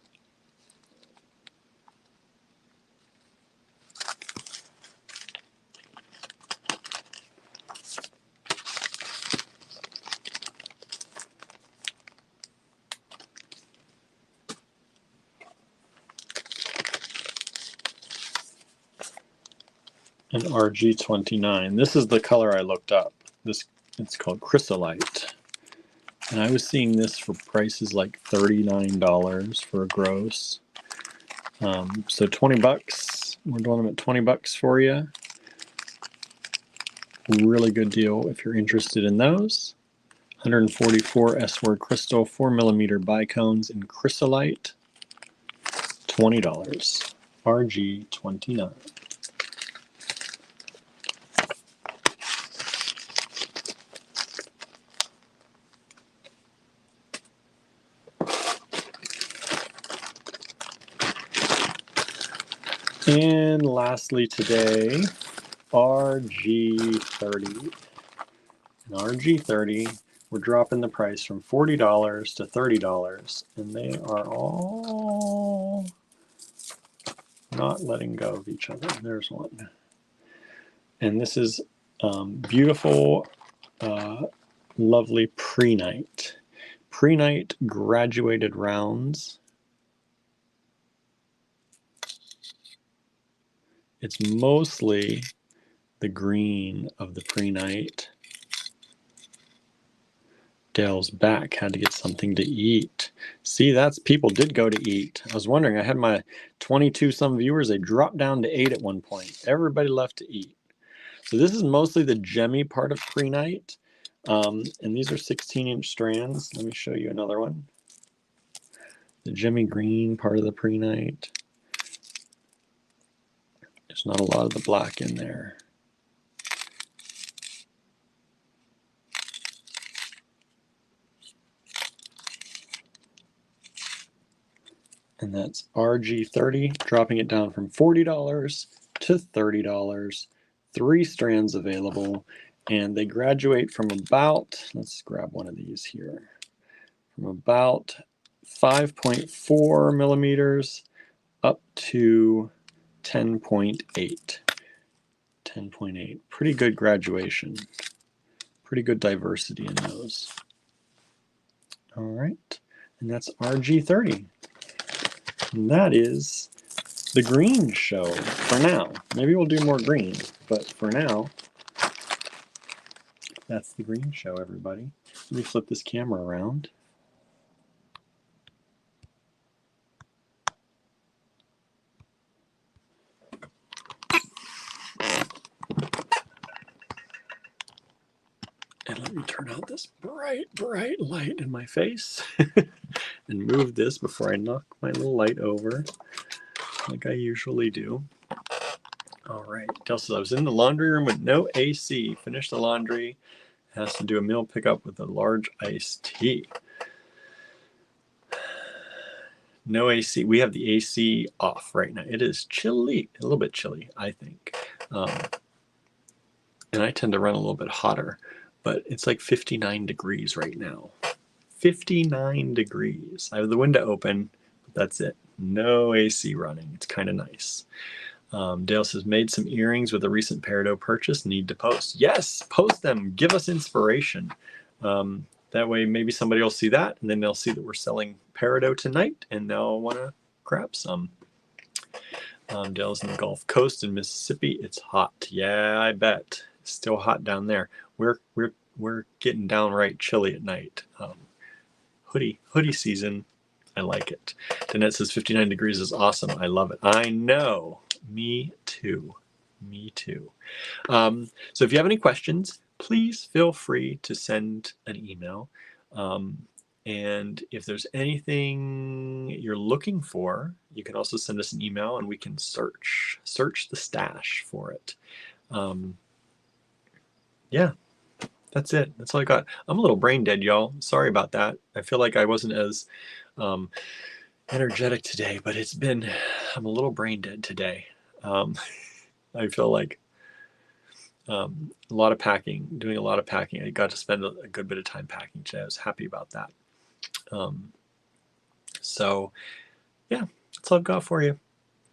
And RG29. This is the color I looked up. It's called chrysolite. And I was seeing this for prices like $39 for a gross. So 20 bucks. We're doing them at 20 bucks for you. Really good deal if you're interested in those. 144 S-word crystal 4mm bicones in chrysolite. $20. RG29. And lastly today, RG30. And RG30, we're dropping the price from $40 to $30, and they are all not letting go of each other. There's one. And this is beautiful, lovely pre-night. Pre-night graduated rounds. It's mostly the green of the pre-night. Dale's back, had to get something to eat. See, that's people did go to eat. I was wondering, I had my 22 some viewers, they dropped down to 8 at one point. Everybody left to eat. So this is mostly the gemmy part of pre-night. And these are 16-inch strands. Let me show you another one. The gemmy green part of the pre-night. There's not a lot of the black in there. And that's RG30, dropping it down from $40 to $30. 3 strands available, and they graduate from about, let's grab one of these here, from about 5.4 millimeters up to 10.8. 10.8. Pretty good graduation. Pretty good diversity in those. All right, and that's RG30. And that is the green show for now. Maybe we'll do more green, but for now, that's the green show, everybody. Let me flip this camera around. And let me turn out this bright, bright light in my face and move this before I knock my little light over like I usually do. All right. Dale says, I was in the laundry room with no AC. Finished the laundry. Has to do a meal pickup with a large iced tea. No AC. We have the AC off right now. It is chilly. A little bit chilly, I think. And I tend to run a little bit hotter. But it's like 59 degrees right now. 59 degrees. I have the window open, but that's it. No AC running. It's kind of nice. Dale says, made some earrings with a recent peridot purchase. Need to post. Yes, post them. Give us inspiration. That way maybe somebody will see that, and then they'll see that we're selling peridot tonight, and they'll want to grab some. Dale's in the Gulf Coast in Mississippi. It's hot. Yeah, I bet. It's still hot down there. We're getting downright chilly at night. Hoodie season. I like it. Danette says 59 degrees is awesome. I love it. I know. Me too. Me too. So if you have any questions, please feel free to send an email. And if there's anything you're looking for, you can also send us an email and we can search the stash for it. Yeah, that's it. That's all I got. I'm a little brain dead, y'all. Sorry about that. I feel like I wasn't as um, energetic today, but I'm a little brain dead today. Um, I feel like a lot of packing, doing a lot of packing. I got to spend a good bit of time packing today. I was happy about that. Um, so, yeah, that's all I've got for you.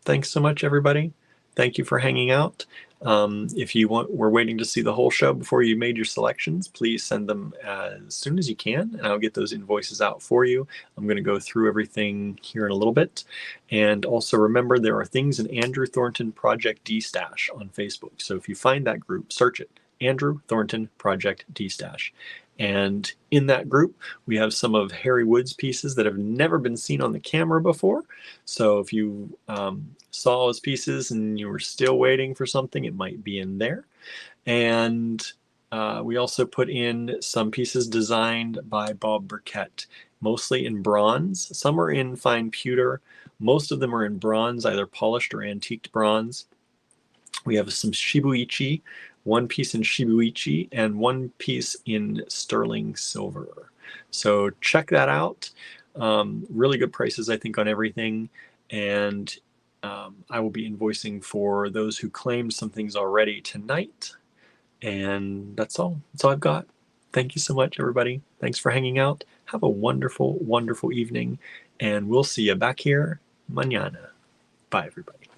Thanks so much, everybody. Thank you for hanging out. If you we're waiting to see the whole show before you made your selections, please send them as soon as you can, and I'll get those invoices out for you. I'm going to go through everything here in a little bit. And also remember, there are things in Andrew Thornton Project D-Stash on Facebook. So if you find that group, search it, Andrew Thornton Project D-Stash. And in that group, we have some of Harry Wood's pieces that have never been seen on the camera before. So if you saw his pieces and you were still waiting for something, it might be in there. And we also put in some pieces designed by Bob Burkett, mostly in bronze. Some are in fine pewter. Most of them are in bronze, either polished or antiqued bronze. We have some shibuichi, one piece in shibuichi and one piece in sterling silver. So check that out. Really good prices, I think, on everything. And I will be invoicing for those who claimed some things already tonight. And that's all. That's all I've got. Thank you so much, everybody. Thanks for hanging out. Have a wonderful, wonderful evening. And we'll see you back here mañana. Bye, everybody.